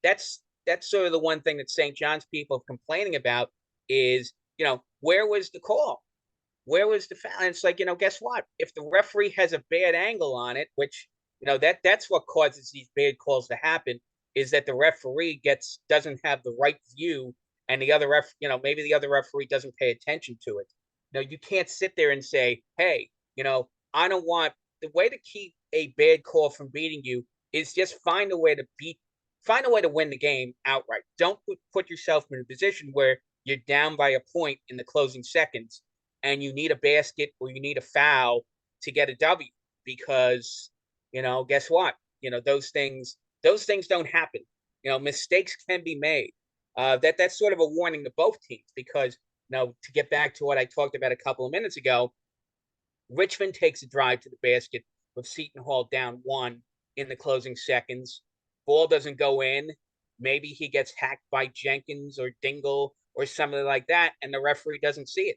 that's sort of the one thing that St. John's people are complaining about is, where was the call? Where was the foul? And it's like, guess what? If the referee has a bad angle on it, which, that's what causes these bad calls to happen, is that the referee doesn't have the right view, and the other maybe the other referee doesn't pay attention to it. You can't sit there and say, hey, I don't want the way to keep a bad call from beating you is just find a way to win the game outright. Don't put yourself in a position where you're down by a point in the closing seconds and you need a basket or you need a foul to get a W, because, guess what? Those things don't happen. Mistakes can be made. That's sort of a warning to both teams, because, to get back to what I talked about a couple of minutes ago, Richmond takes a drive to the basket with Seton Hall down 1 in the closing seconds. Ball doesn't go in. Maybe he gets hacked by Jenkins or Dingle or something like that, and the referee doesn't see it,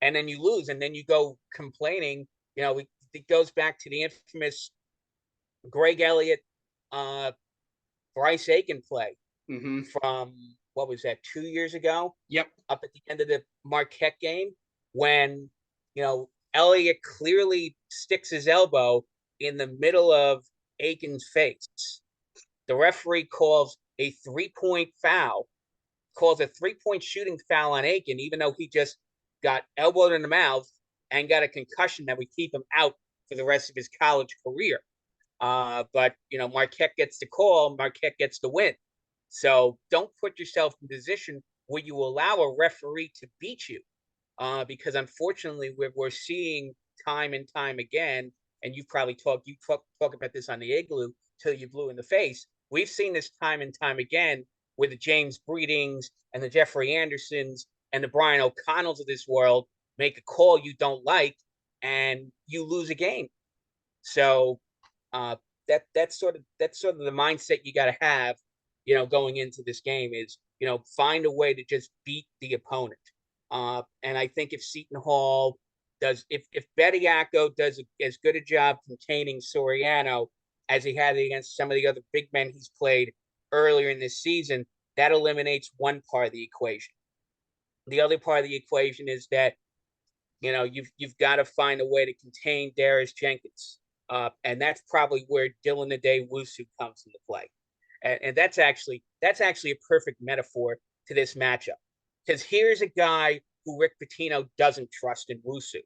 and then you lose, and then you go complaining. It goes back to the infamous Greg Elliott, uh, Bryce Aiken play Mm-hmm. from, what was that, 2 years ago, Yep. up at the end of the Marquette game, when Elliott clearly sticks his elbow in the middle of Aiken's face. The referee calls a 3-point shooting foul on Aiken, even though he just got elbowed in the mouth and got a concussion that would keep him out for the rest of his college career. But Marquette gets the call, Marquette gets the win. So don't put yourself in a position where you allow a referee to beat you, because unfortunately we're seeing time and time again, and you've probably talk about this on the Igloo till you blew in the face. We've seen this time and time again with the James Breedings and the Jeffrey Andersons and the Brian O'Connells of this world make a call you don't like, and you lose a game. So uh, that's sort of the mindset you got to have, going into this game, is find a way to just beat the opponent. And I think if Seton Hall does, if Bediako does as good a job containing Soriano as he had against some of the other big men he's played earlier in this season, that eliminates one part of the equation. The other part of the equation is that you've got to find a way to contain Darius Jenkins, and that's probably where Dylan Adewusu comes into play, and that's actually a perfect metaphor to this matchup, because here's a guy who Rick Pitino doesn't trust in Wusu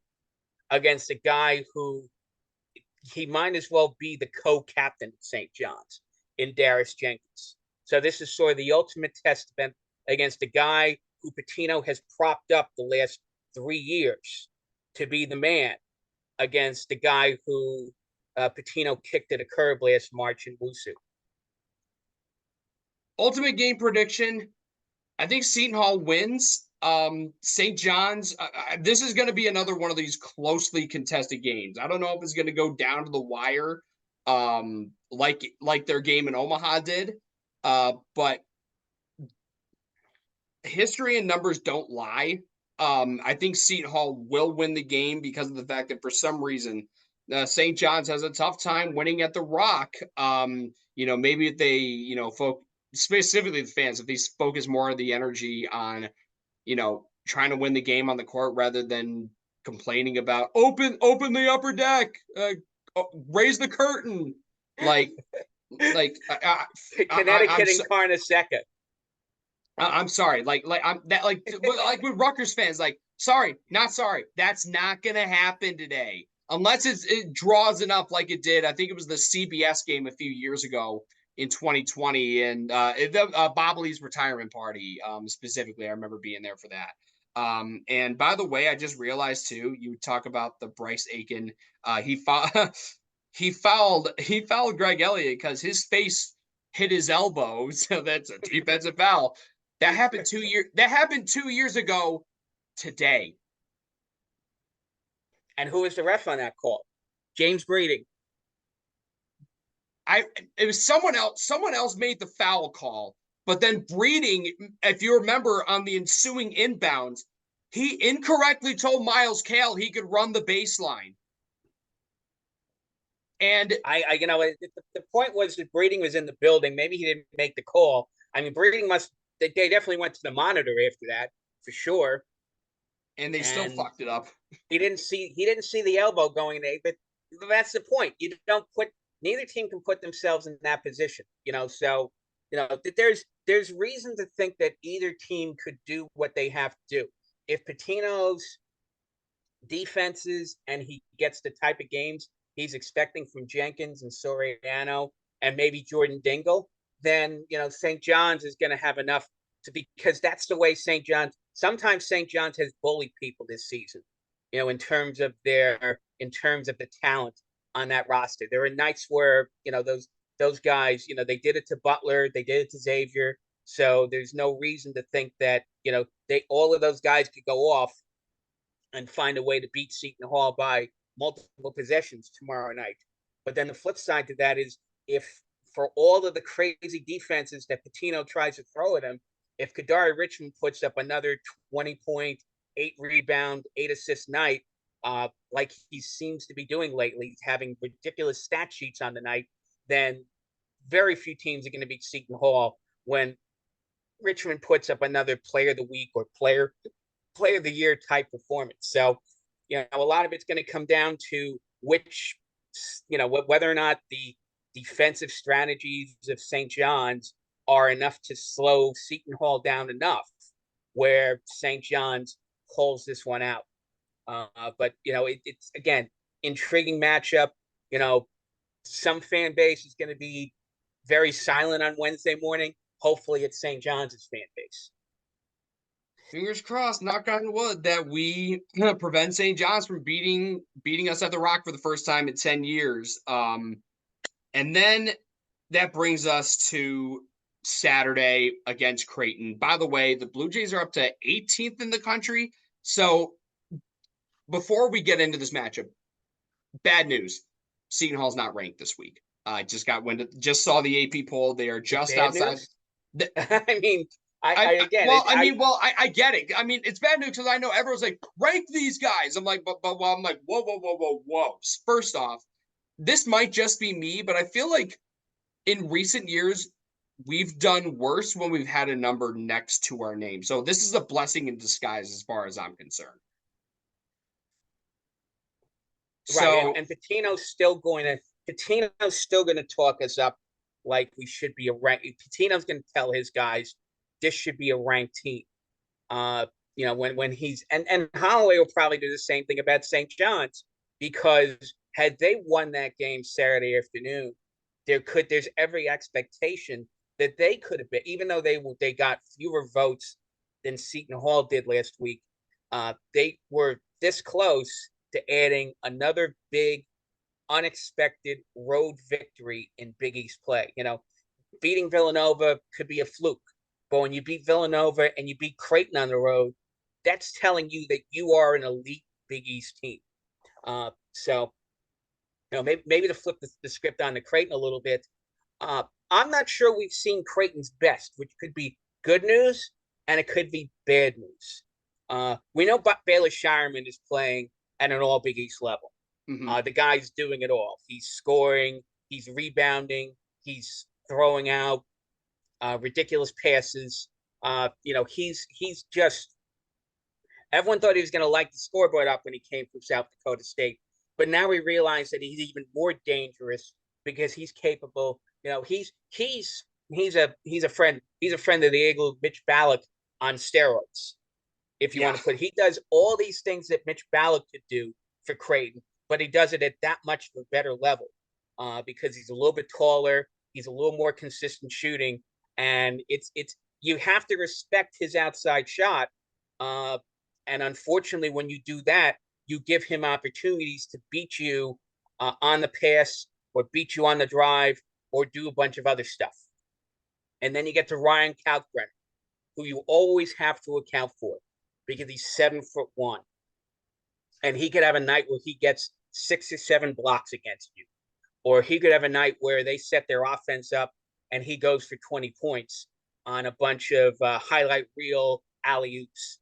against a guy who he might as well be the co-captain at St. John's in Darius Jenkins. So this is sort of the ultimate test event against a guy who Pitino has propped up the last 3 years to be the man, against the guy who Pitino kicked at a curb last March in Wusu. Ultimate game prediction. I think Seton Hall wins. St. John's, this is going to be another one of these closely contested games. I don't know if it's going to go down to the wire, like their game in Omaha did. But history and numbers don't lie. I think Seton Hall will win the game because of the fact that for some reason St. John's has a tough time winning at the Rock. Maybe if they, specifically the fans, if they focus more of the energy on, trying to win the game on the court rather than complaining about open the upper deck, raise the curtain, like Connecticut and Carnesecca. I'm sorry, like I'm that like with Rutgers fans, like sorry, not sorry. That's not gonna happen today unless it draws enough, like it did. I think it was the CBS game a few years ago in 2020, and Bob Lee's retirement party specifically. I remember being there for that. And by the way, I just realized too. You talk about the Bryce Aiken. He fouled Greg Elliott because his face hit his elbow, so that's a defensive foul. That happened 2 years. That happened 2 years ago today. And who was the ref on that call? James Breeding. It was someone else. Someone else made the foul call, but then Breeding, if you remember, on the ensuing inbounds, he incorrectly told Miles Cale he could run the baseline. And the point was that Breeding was in the building. Maybe he didn't make the call. I mean, Breeding they definitely went to the monitor after that, for sure. And they still fucked it up. He didn't see the elbow going there, but that's the point. Neither team can put themselves in that position, so there's reason to think that either team could do what they have to do. If Pitino's defenses and he gets the type of games he's expecting from Jenkins and Soriano and maybe Jordan Dingle, then St. John's is going to have enough because that's the way St. John's. Sometimes St. John's has bullied people this season, in terms of the talent on that roster. There are nights where those guys, they did it to Butler, they did it to Xavier, so there's no reason to think that all of those guys could go off and find a way to beat Seton Hall by multiple possessions tomorrow night. But then the flip side to that is, if for all of the crazy defenses that Pitino tries to throw at him, if Kadary Richmond puts up another 20-point, 8 rebound, 8 assist night, like he seems to be doing lately, having ridiculous stat sheets on the night, then very few teams are going to beat Seton Hall when Richmond puts up another player of the week or player of the year type performance. So, a lot of it's going to come down to which, whether or not the defensive strategies of St. John's are enough to slow Seton Hall down enough where St. John's pulls this one out. But it's again intriguing matchup. You know, some fan base is going to be very silent on Wednesday morning. Hopefully, it's St. John's fan base. Fingers crossed, knock on wood, that we prevent St. John's from beating us at the Rock for the first time in 10 years. And then that brings us to Saturday against Creighton. By the way, the Blue Jays are up to 18th in the country. So before we get into this matchup, bad news. Seton Hall's not ranked this week. I just saw the AP poll. They are just outside. I mean, I get it. I mean, it's bad news because I know everyone's like, rank these guys. I'm like, but I'm like, whoa. First off, this might just be me, but I feel like in recent years, we've done worse when we've had a number next to our name. So this is a blessing in disguise as far as I'm concerned. Right, and Pitino's still going to talk us up like we should be a rank. Pitino's going to tell his guys this should be a ranked team. When he's and Holloway will probably do the same thing about St. John's, because had they won that game Saturday afternoon, there's every expectation that they could have been, even though they got fewer votes than Seton Hall did last week. They were this close to adding another big, unexpected road victory in Big East play. Beating Villanova could be a fluke, but when you beat Villanova and you beat Creighton on the road, that's telling you that you are an elite Big East team. So, maybe to flip the script on to Creighton a little bit, I'm not sure we've seen Creighton's best, which could be good news and it could be bad news. We know Baylor Shireman is playing at an all Big East level. Mm-hmm. The guy's doing it all. He's scoring, he's rebounding, he's throwing out ridiculous passes. He's just, everyone thought he was going to light the scoreboard up when he came from South Dakota State, but now we realize that he's even more dangerous because he's capable. He's a friend of the Eagle, Mitch Ballack, on steroids. If you want to put, he does all these things that Mitch Ballack could do for Creighton, but he does it at that much of a better level because he's a little bit taller, he's a little more consistent shooting, and it's you have to respect his outside shot. And unfortunately, when you do that, you give him opportunities to beat you on the pass or beat you on the drive or do a bunch of other stuff. And then you get to Ryan Kalkbrenner, who you always have to account for, because he's 7'1", and he could have a night where he gets 6 or 7 blocks against you, or he could have a night where they set their offense up and he goes for 20 points on a bunch of highlight reel alley-oops.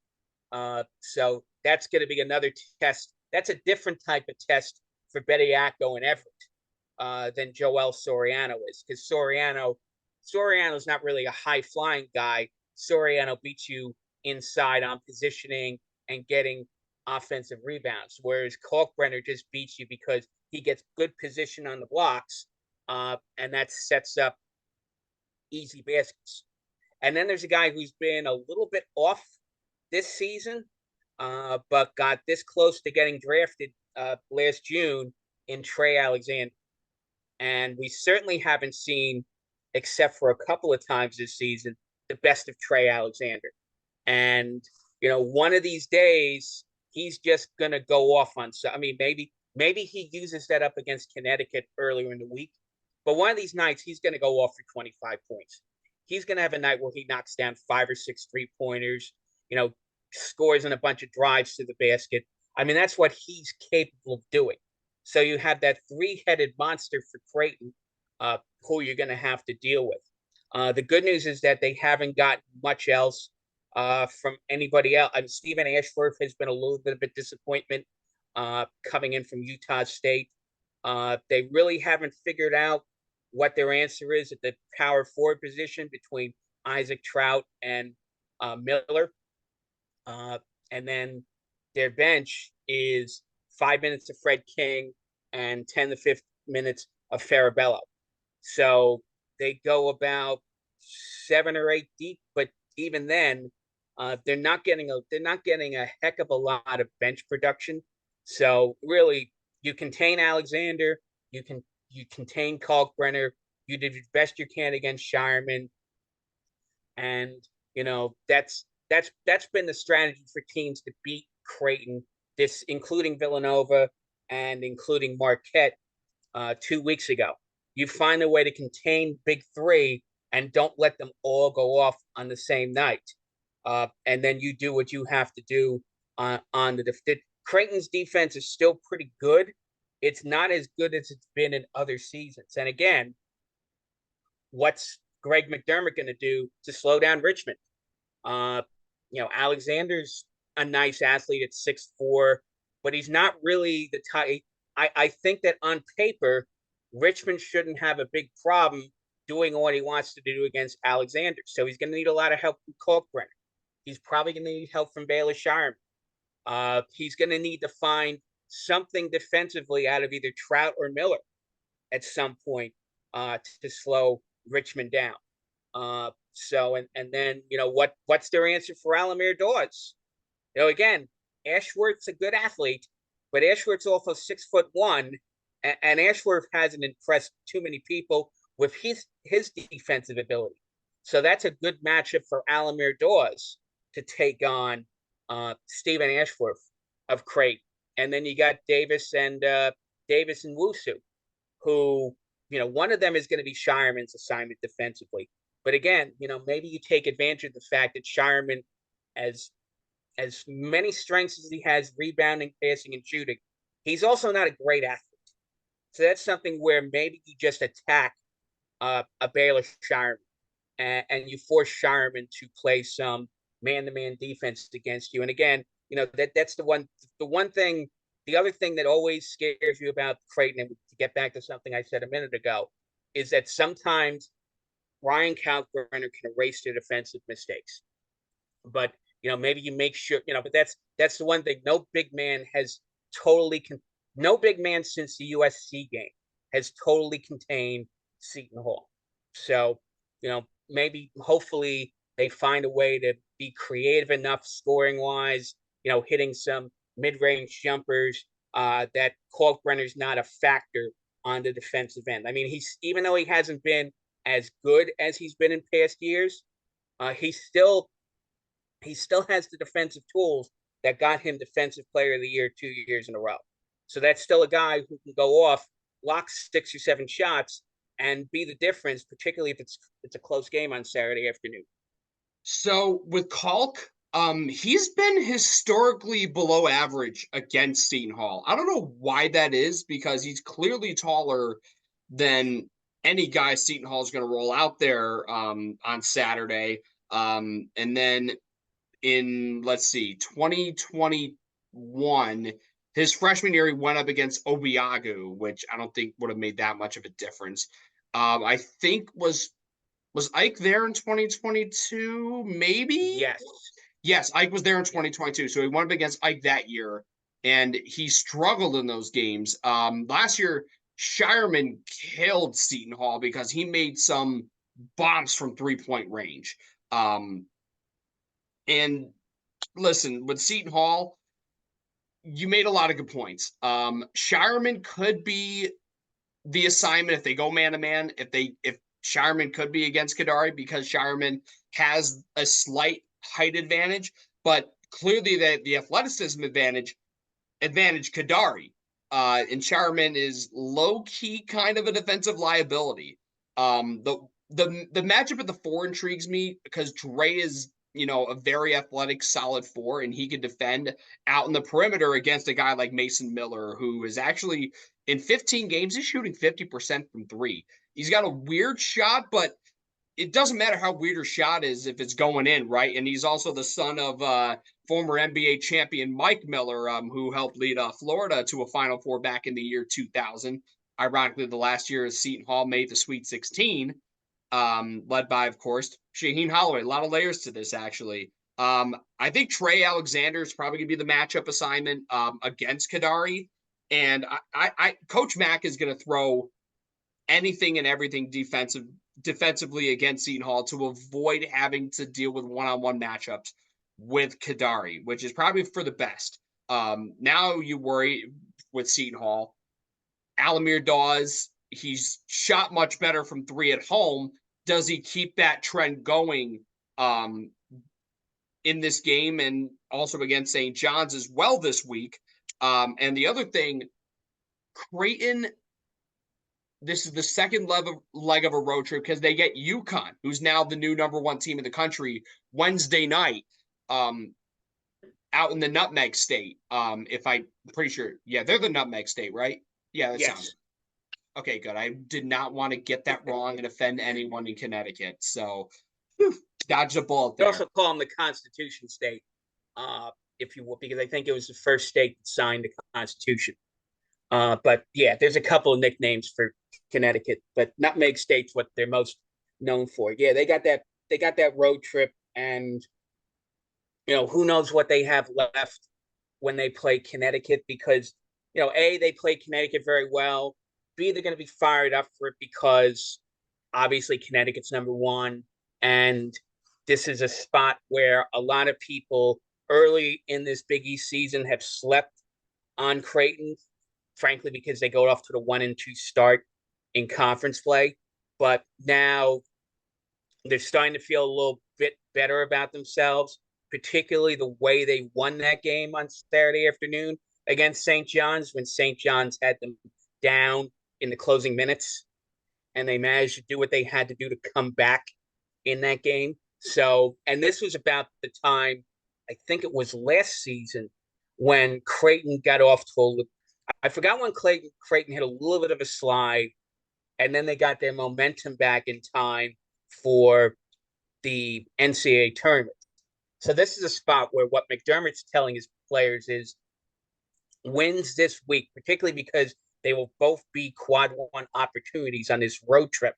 So that's going to be another test. That's a different type of test for Bediako and Everett than Joel Soriano is, because Soriano's not really a high-flying guy. Soriano beats you inside on positioning and getting offensive rebounds, whereas Kalkbrenner just beats you because he gets good position on the blocks, and that sets up easy baskets. And then there's a guy who's been a little bit off this season, but got this close to getting drafted last June in Trey Alexander. And we certainly haven't seen, except for a couple of times this season, the best of Trey Alexander. And, one of these days, he's just going to go off on some. I mean, maybe he uses that up against Connecticut earlier in the week. But one of these nights, he's going to go off for 25 points. He's going to have a night where he knocks down 5 or 6 3-pointers, scores in a bunch of drives to the basket. I mean, that's what he's capable of doing. So you have that 3-headed monster for Creighton, who you're going to have to deal with. The good news is that they haven't gotten much else from anybody else. And Stephen Ashworth has been a little bit of a disappointment coming in from Utah State. They really haven't figured out what their answer is at the power forward position between Isaac Trout and Miller. And then their bench is 5 minutes of Fred King and 10 to 15 minutes of Farabello. So they go about 7 or 8 deep, but even then, they're not getting a heck of a lot of bench production. So really, you contain Alexander, you contain Kalkbrenner, you did the best you can against Shireman, and that's been the strategy for teams to beat Creighton, this including Villanova and including Marquette 2 weeks ago. You find a way to contain Big Three and don't let them all go off on the same night. And then you do what you have to do on the Creighton's defense is still pretty good. It's not as good as it's been in other seasons. And again, what's Greg McDermott going to do to slow down Richmond? Uh, Alexander's a nice athlete at 6'4", but he's not really the type. I think that on paper, Richmond shouldn't have a big problem doing what he wants to do against Alexander. So he's going to need a lot of help from Kalkbrenner. He's probably going to need help from Baylor Shireman. He's going to need to find something defensively out of either Trout or Miller at some point to slow Richmond down. And then what's their answer for Alamir Dawes? Again, Ashworth's a good athlete, but Ashworth's also 6'1", and Ashworth hasn't impressed too many people with his defensive ability. So that's a good matchup for Alamir Dawes to take on Stephen Ashworth of Creighton. And then you got Davis and Wusu, who, one of them is going to be Shireman's assignment defensively. But again, maybe you take advantage of the fact that Shireman, as many strengths as he has, rebounding, passing, and shooting, he's also not a great athlete. So that's something where maybe you just attack a Baylor Shireman and you force Shireman to play some man-to-man defense against you. And again, that's the one thing. The other thing that always scares you about Creighton, and to get back to something I said a minute ago, is that sometimes Ryan Kalkbrenner can erase their defensive mistakes. But maybe you make sure, but that's the one thing. No big man since the USC game has totally contained Seton Hall. So, maybe hopefully they find a way to be creative enough scoring wise, hitting some mid-range jumpers that Kalkbrenner's not a factor on the defensive end. I mean, even though he hasn't been as good as he's been in past years, he still has the defensive tools that got him Defensive Player of the Year 2 years in a row. So that's still a guy who can go off, block 6 or 7 shots, and be the difference, particularly if it's a close game on Saturday afternoon. So with Kalk, he's been historically below average against Seton Hall. I don't know why that is, because he's clearly taller than any guy Seton Hall is going to roll out there on Saturday. And then in, let's see, 2021, his freshman year, he went up against Obiagu, which I don't think would have made that much of a difference. I think was Ike there in 2022? Maybe? Yes, Ike was there in 2022. So he went up against Ike that year, and he struggled in those games. Last year, Shireman killed Seton Hall because he made some bombs from three-point range. And listen, with Seton Hall, you made a lot of good points. Shireman could be the assignment if they go man-to-man, if Shireman could be against Kadary, because Shireman has a slight height advantage, but clearly the athleticism advantage Kadary. And Shireman is low-key kind of a defensive liability. The matchup at the 4 intrigues me because Dre is, a very athletic, solid 4, and he can defend out in the perimeter against a guy like Mason Miller, who is actually in 15 games, he's shooting 50% from 3. He's got a weird shot, but it doesn't matter how weird her shot is if it's going in, right? And he's also the son of former NBA champion Mike Miller, who helped lead Florida to a Final Four back in the year 2000. Ironically, the last year Seton Hall made the Sweet 16, led by, of course, Shaheen Holloway. A lot of layers to this, actually. I think Trey Alexander is probably going to be the matchup assignment against Kadary. And Coach Mack is going to throw anything and everything defensively against Seton Hall to avoid having to deal with one-on-one matchups with Kadary, which is probably for the best. Now you worry with Seton Hall. Alamir Dawes, he's shot much better from three at home. Does he keep that trend going in this game and also against St. John's as well this week? And the other thing, Creighton, this is the second leg of a road trip because they get UConn, who's now the new number one team in the country, Wednesday night out in the Nutmeg State. If I'm pretty sure, yeah, they're the Nutmeg State, right? Yeah, that Yes. sounds okay. Good. I did not want to get that wrong and offend anyone in Connecticut, so dodged a bullet They there. also call them the Constitution State, if you will, because I think it was the first state that signed the Constitution. But yeah, there's a couple of nicknames for Connecticut, but Nutmeg State's what they're most known for. Yeah, they got that road trip, and who knows what they have left when they play Connecticut, because A, they play Connecticut very well. B, they're going to be fired up for it because obviously Connecticut's number one, and this is a spot where a lot of people early in this Big East season have slept on Creighton, frankly, because they go off to the 1-2 start in conference play. But now they're starting to feel a little bit better about themselves, particularly the way they won that game on Saturday afternoon against St. John's, when St. John's had them down in the closing minutes, and they managed to do what they had to do to come back in that game. So, and this was about the time, I think it was last season, when Creighton got off to I forgot when Creighton hit a little bit of a slide, and then they got their momentum back in time for the NCAA tournament. So this is a spot where what McDermott's telling his players is wins this week, particularly because they will both be quad one opportunities on this road trip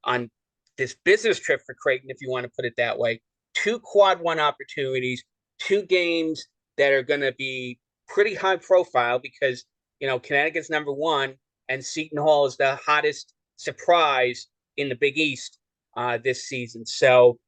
on this business trip for Creighton, if you want to put it that way. 2 quad one opportunities, 2 games that are going to be pretty high profile because, Connecticut's number one and Seton Hall is the hottest surprise in the Big East this season. So,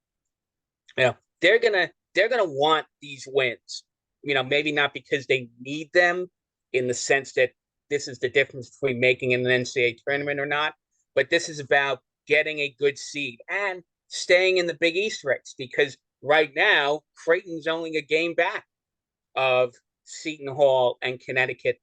they're gonna want these wins. Maybe not because they need them in the sense that this is the difference between making an NCAA tournament or not, but this is about getting a good seed and staying in the Big East race, because right now Creighton's only a game back of Seton Hall and Connecticut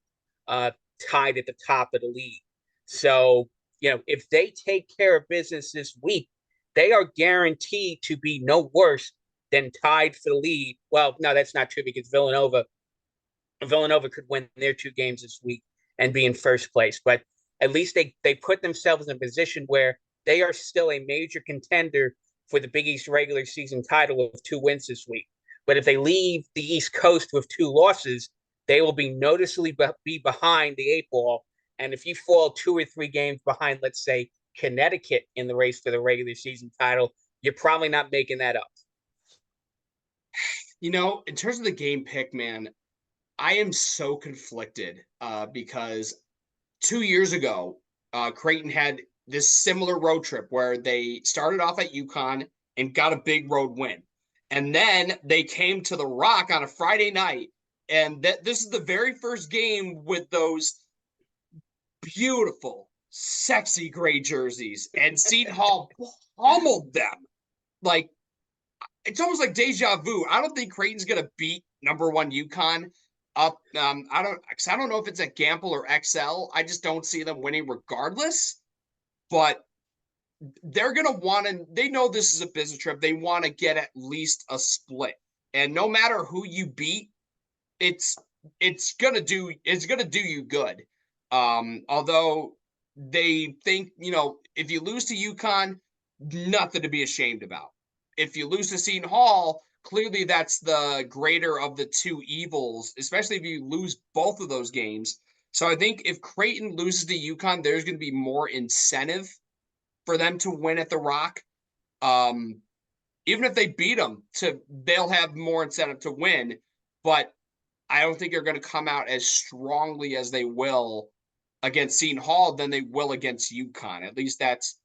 tied at the top of the league. So, if they take care of business this week, they are guaranteed to be no worse than tied for the lead. Well, no, that's not true, because Villanova could win their 2 games this week and be in first place. But at least they put themselves in a position where they are still a major contender for the Big East regular season title with 2 wins this week. But if they leave the East Coast with 2 losses, they will be noticeably be behind the 8 ball. And if you fall 2 or 3 games behind, let's say, Connecticut in the race for the regular season title, you're probably not making that up. In terms of the game pick, man, I am so conflicted because 2 years ago, Creighton had this similar road trip where they started off at UConn and got a big road win. And then they came to the Rock on a Friday night. And this is the very first game with those beautiful, sexy gray jerseys. And Seton Hall pummeled them. Like, it's almost like deja vu. I don't think Creighton's going to beat number one UConn up. I don't know if it's at Gamble or XL. I just don't see them winning regardless. But they're going to want to, they know this is a business trip. They want to get at least a split. And no matter who you beat, it's going to do you good. Although they think, if you lose to UConn, nothing to be ashamed about. If you lose to Seton Hall, clearly that's the greater of the two evils, especially if you lose both of those games. So I think if Creighton loses to UConn, there's going to be more incentive for them to win at the Rock. Um, Even if they beat them, they'll have more incentive to win. But I don't think they're going to come out as strongly as they will against Seton Hall than they will against UConn. At least that's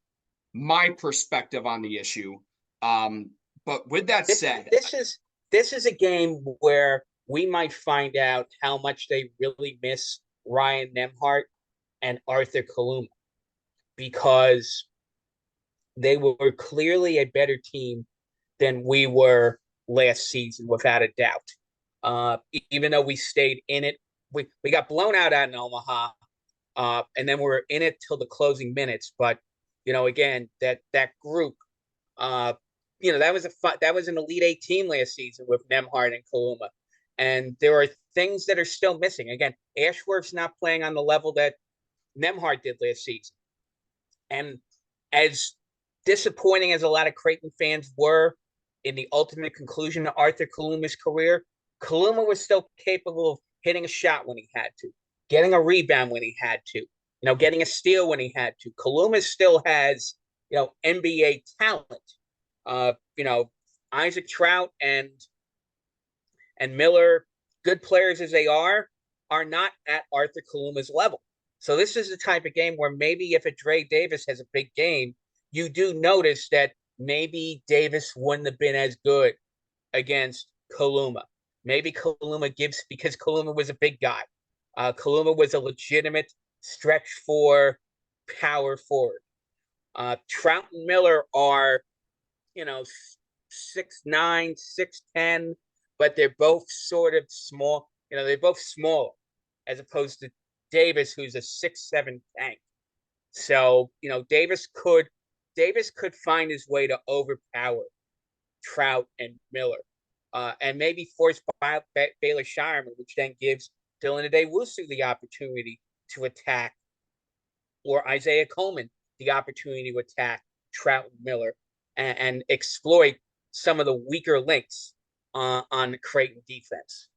my perspective on the issue. But with that This said, this is this is a game where we might find out how much they really miss Ryan Nemhart and Arthur Kaluma because they were clearly a better team than we were last season, without a doubt. Even though we stayed in it, we got blown out in Omaha, and then we were in it till the closing minutes. But again, that group, uh, that was an Elite Eight team last season with Nemhard and Kaluma, and there are things that are still missing. Again, Ashworth's not playing on the level that Nemhard did last season, and as disappointing as a lot of Creighton fans were in the ultimate conclusion of Arthur Kaluma's career, Kaluma was still capable of hitting a shot when he had to, getting a rebound when he had to, getting a steal when he had to. Kaluma still has, NBA talent. Uh, you know, Isaac Trout and Miller, good players as they are not at Arthur Kaluma's level. So this is the type of game where maybe if a Dre Davis has a big game, you do notice that maybe Davis wouldn't have been as good against Kaluma. Maybe Kaluma gives because Kaluma was a big guy. Kaluma was a legitimate stretch for power forward. Trout and Miller are, 6'9", 6'10", but they're both sort of small. They're both small as opposed to Davis, who's a 6'7" tank. So, Davis could find his way to overpower Trout and Miller, and maybe force Baylor Shireman, which then gives Dylan Adewusu the opportunity to attack, or Isaiah Coleman the opportunity to attack Trout and Miller and exploit some of the weaker links on the Creighton defense.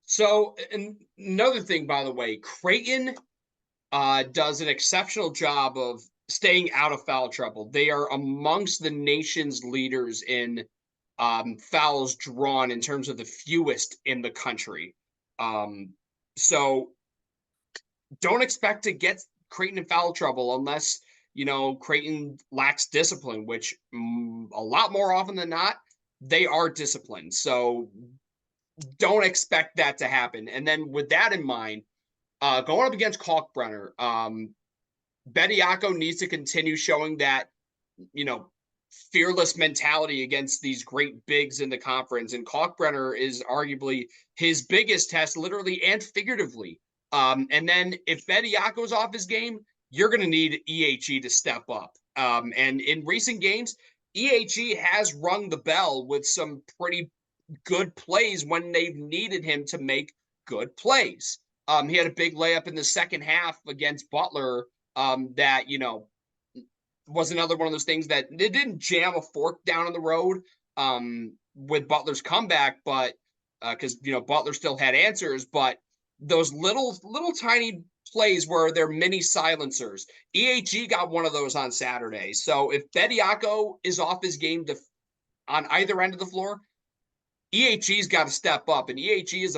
so and another thing, by the way, Creighton does an exceptional job of staying out of foul trouble. They are amongst the nation's leaders in fouls drawn in terms of the fewest in the country. So don't expect to get Creighton in foul trouble unless Creighton lacks discipline, which a lot more often than not they are disciplined. So don't expect that to happen. And then with that in mind, going up against Kalkbrenner, Bediako needs to continue showing that, fearless mentality against these great bigs in the conference. And Kalkbrenner is arguably his biggest test, literally and figuratively. And then if Bediako's off his game, you're going to need EHE to step up. And in recent games, EHE has rung the bell with some pretty good plays when they've needed him to make good plays. He had a big layup in the second half against Butler that, was another one of those things that it didn't jam a fork down on the road with Butler's comeback, but because, Butler still had answers, but those little tiny plays where they're mini silencers. EHG got one of those on Saturday. So if Bediako is off his game on either end of the floor, EHE's got to step up, and EHE is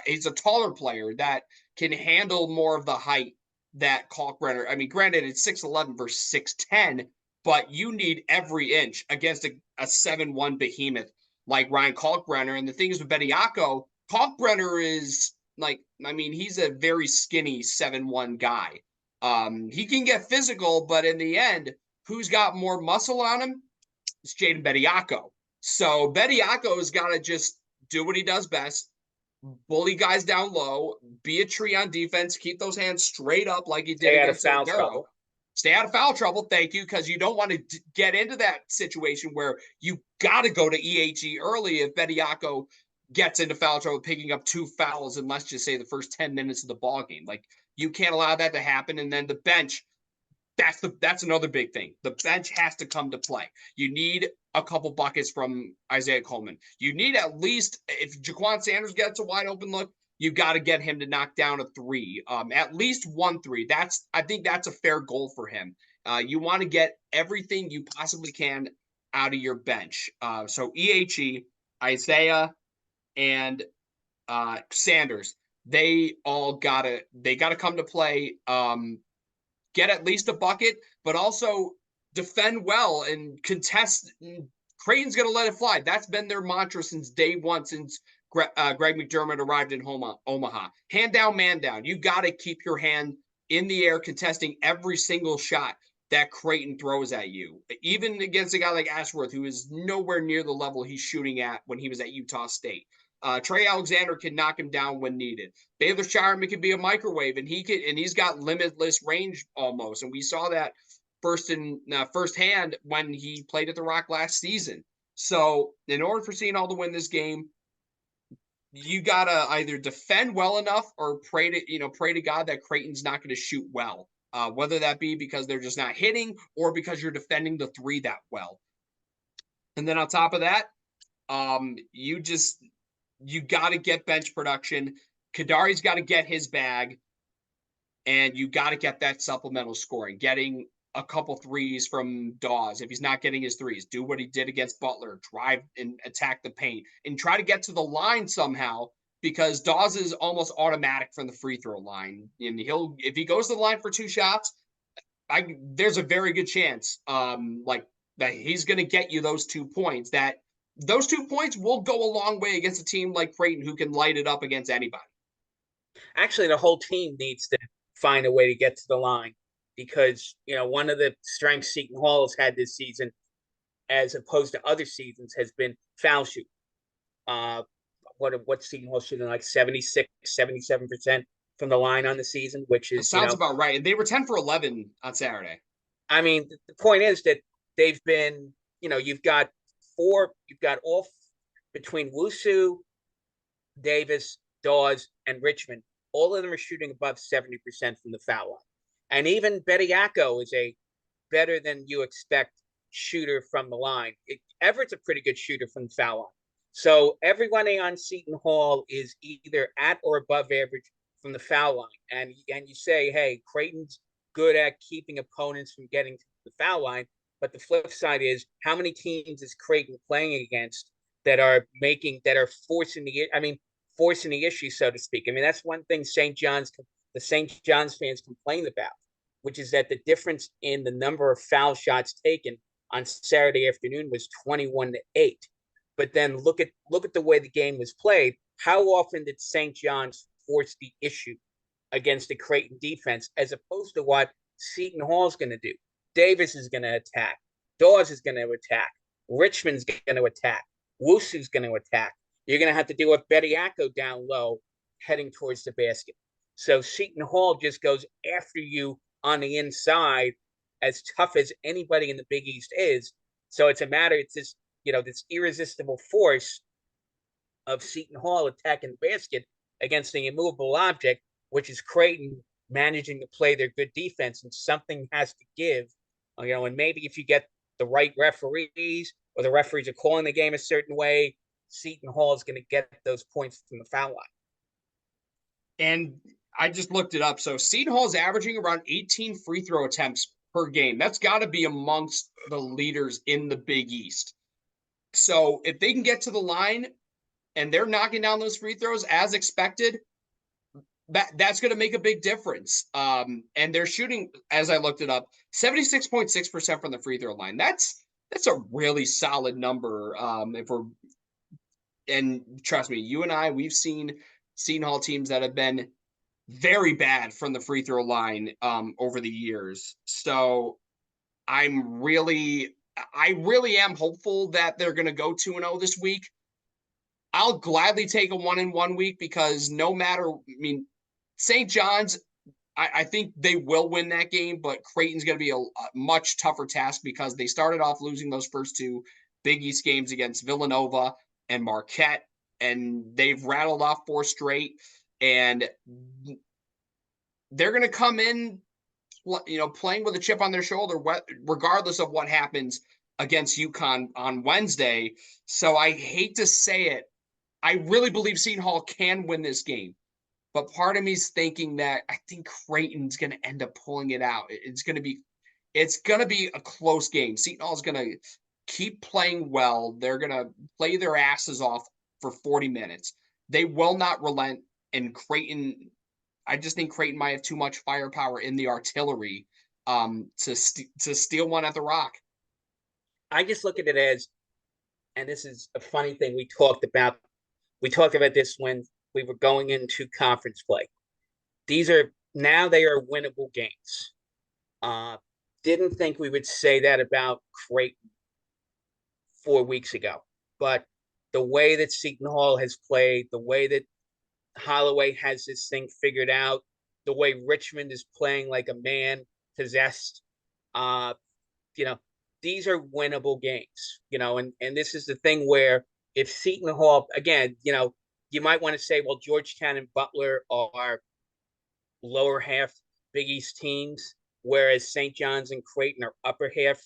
he's a taller player that can handle more of the height that Kalkbrenner. I mean, granted, it's 6'11" versus 6'10", but you need every inch against a 7'1" behemoth like Ryan Kalkbrenner. And the thing is with Bediako, Kalkbrenner is he's a very skinny 7'1" guy. He can get physical, but in the end, who's got more muscle on him? It's Jaden Bediako. So Bediako's got to just do what he does best, bully guys down low, be a tree on defense, keep those hands straight up like he did against foul trouble. Stay out of foul trouble, thank you, because you don't want to get into that situation where you got to go to EHE early if Bediako gets into foul trouble, picking up 2 fouls in, let's just say, the first 10 minutes of the ball game. Like, you can't allow that to happen. And then the bench, That's another big thing. The bench has to come to play. You need a couple buckets from Isaiah Coleman. You need at least, if Jaquan Sanders gets a wide open look, you got to get him to knock down a three, at least 1 3. I think that's a fair goal for him. You want to get everything you possibly can out of your bench. So EHE, Isaiah, and Sanders, they gotta come to play. Get at least a bucket, but also defend well and contest. Creighton's going to let it fly. That's been their mantra since day one, since Greg McDermott arrived in Omaha. Hand down, man down. You got to keep your hand in the air contesting every single shot that Creighton throws at you. Even against a guy like Ashworth, who is nowhere near the level he's shooting at when he was at Utah State. Trey Alexander can knock him down when needed. Baylor Shireman can be a microwave, and he's got limitless range almost, and we saw that firsthand when he played at the Rock last season. So, in order for Seton Hall to win this game, you gotta either defend well enough or pray to God that Creighton's not going to shoot well. Whether that be because they're just not hitting or because you're defending the three that well. And then on top of that, you got to get bench production. Kadary's got to get his bag, and you got to get that supplemental scoring, getting a couple threes from Dawes. If he's not getting his threes, do what he did against Butler, drive and attack the paint, and try to get to the line somehow, because Dawes is almost automatic from the free throw line. And if he goes to the line for 2 shots, there's a very good chance that he's going to get you those 2 points. Those 2 points will go a long way against a team like Creighton, who can light it up against anybody. Actually, the whole team needs to find a way to get to the line, because one of the strengths Seton Hall has had this season, as opposed to other seasons, has been foul shooting. What Seton Hall shooting, like 76, 77% from the line on the season, which is, that sounds about right. And they were 10 for 11 on Saturday. I mean, the point is that they've been, you've got all between Wusu, Davis, Dawes, and Richmond. All of them are shooting above 70% from the foul line. And even Bediako is a better than you expect shooter from the line. Everett's a pretty good shooter from the foul line. So everybody on Seton Hall is either at or above average from the foul line. And you say, hey, Creighton's good at keeping opponents from getting to the foul line. But the flip side is, how many teams is Creighton playing against that are forcing the issue, so to speak? I mean, that's one thing the St. John's fans complain about, which is that the difference in the number of foul shots taken on Saturday afternoon was 21-8. But then look at the way the game was played. How often did St. John's force the issue against the Creighton defense, as opposed to what Seton Hall's going to do? Davis is going to attack. Dawes is going to attack. Richmond's going to attack. Wusu's going to attack. You're going to have to deal with Bediako down low, heading towards the basket. So Seton Hall just goes after you on the inside, as tough as anybody in the Big East is. So it's this irresistible force of Seton Hall attacking the basket against the immovable object, which is Creighton managing to play their good defense, and something has to give. And maybe if you get the right referees, or the referees are calling the game a certain way, Seton Hall is going to get those points from the foul line. And I just looked it up. So Seton Hall is averaging around 18 free throw attempts per game. That's got to be amongst the leaders in the Big East. So if they can get to the line and they're knocking down those free throws as expected, that's going to make a big difference. And they're shooting, as I looked it up, 76.6% from the free throw line. That's a really solid number. And trust me, you and I, we've seen Seton Hall teams that have been very bad from the free throw line over the years. So I really am hopeful that they're going to go 2-0 this week. I'll gladly take a 1-1 week, because St. John's, I think they will win that game, but Creighton's going to be a much tougher task, because they started off losing those first 2 Big East games against Villanova and Marquette, and they've rattled off 4 straight, and they're going to come in playing with a chip on their shoulder, regardless of what happens against UConn on Wednesday. So I hate to say it, I really believe Seton Hall can win this game. But part of me is thinking that I think Creighton's going to end up pulling it out. It's going to be a close game. Seton Hall's going to keep playing well. They're going to play their asses off for 40 minutes. They will not relent. And Creighton, I just think Creighton might have too much firepower in the artillery to steal one at the Rock. I just look at it as, and this is a funny thing we talked about. We talked about this when we were going into conference play. They are winnable games. Didn't think we would say that about Creighton 4 weeks ago, but the way that Seton Hall has played, the way that Holloway has this thing figured out, the way Richmond is playing like a man possessed, uh, you know, these are winnable games, and this is the thing where if Seton Hall, again, you might want to say, well, Georgetown and Butler are lower half Big East teams, whereas St. John's and Creighton are upper half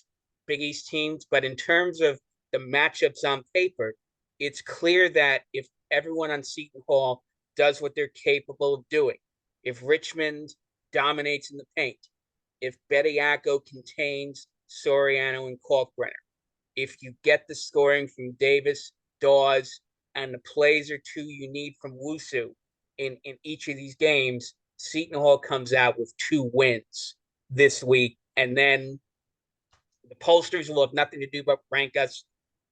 Big East teams. But in terms of the matchups on paper, it's clear that if everyone on Seton Hall does what they're capable of doing, if Richmond dominates in the paint, if Bediako contains Soriano and Kalkbrenner, if you get the scoring from Davis, Dawes, and the plays or two you need from Wusu in each of these games, Seton Hall comes out with 2 wins this week. And then the pollsters will have nothing to do but rank us.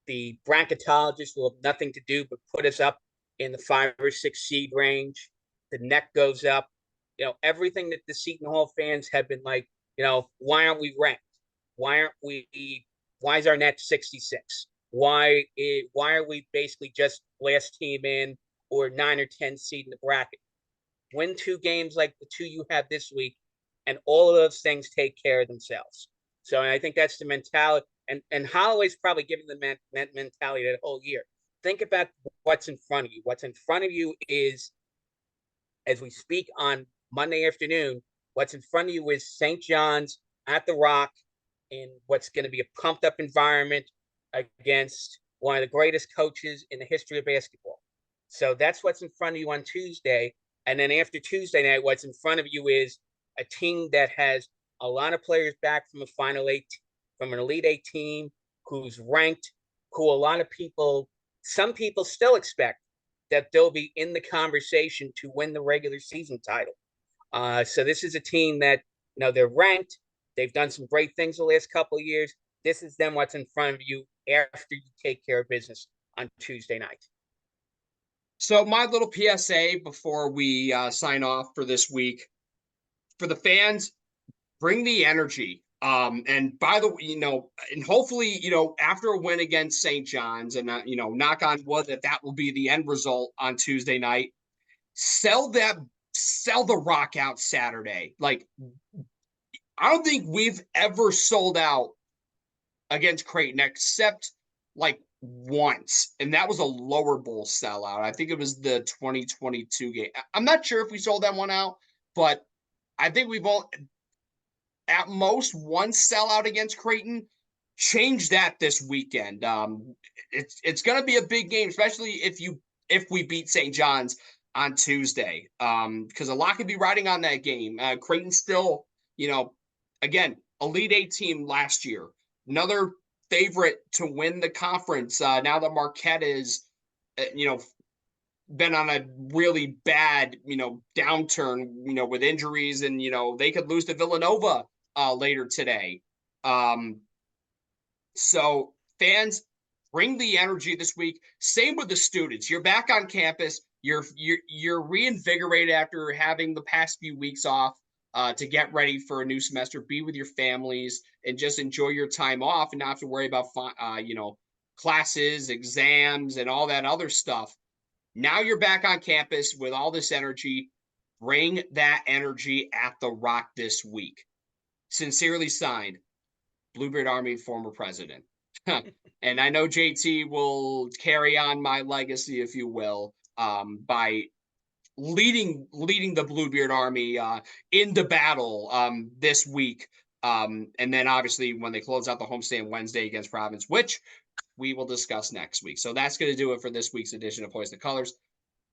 The bracketologists will have nothing to do but put us up in the 5 or 6 seed range. The net goes up. Everything that the Seton Hall fans have been like, why aren't we ranked? Why is our net 66? Why are we basically just last team in or 9 or 10 seed in the bracket? Win 2 games like the 2 you have this week, and all of those things take care of themselves. So I think that's the mentality. And Holloway's probably given the mentality that whole year. Think about what's in front of you. What's in front of you is, as we speak on Monday afternoon, what's in front of you is St. John's at the Rock in what's going to be a pumped up environment against one of the greatest coaches in the history of basketball. So that's what's in front of you on Tuesday. And then after Tuesday night, what's in front of you is a team that has a lot of players back from from an Elite Eight team, who's ranked, who some people still expect that they'll be in the conversation to win the regular season title. So this is a team that, they're ranked. They've done some great things the last couple of years. This is them what's in front of you after you take care of business on Tuesday night. So my little PSA before we sign off for this week, for the fans, bring the energy. And by the way, and hopefully, after a win against St. John's and, knock on wood that will be the end result on Tuesday night, sell the Rock out Saturday. Like, I don't think we've ever sold out against Creighton except like once, and that was a lower bowl sellout. I think it was the 2022 game. I'm not sure if we sold that one out, but I think we've all at most one sellout against Creighton. Change that this weekend. It's going to be a big game, especially if we beat St. John's on Tuesday, because a lot could be riding on that game. Creighton still, again, Elite Eight team last year, another favorite to win the conference. Now that Marquette is, been on a really bad, downturn, with injuries, and they could lose to Villanova later today. So fans, bring the energy this week. Same with the students. You're back on campus. You're reinvigorated after having the past few weeks off to get ready for a new semester. Be with your families and just enjoy your time off and not have to worry about classes, exams, and all that other stuff. Now you're back on campus with all this energy. Bring that energy at the Rock this week. Sincerely signed, Bluebeard Army former president. And I know JT will carry on my legacy, if you will, by leading the Bluebeard Army into battle this week. And then obviously when they close out the homestand Wednesday against Providence, which we will discuss next week. So that's going to do it for this week's edition of Hoist the Colors.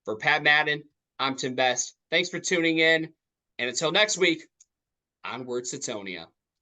For Pat Madden, I'm Tim Best. Thanks for tuning in. And until next week, onward Setonia.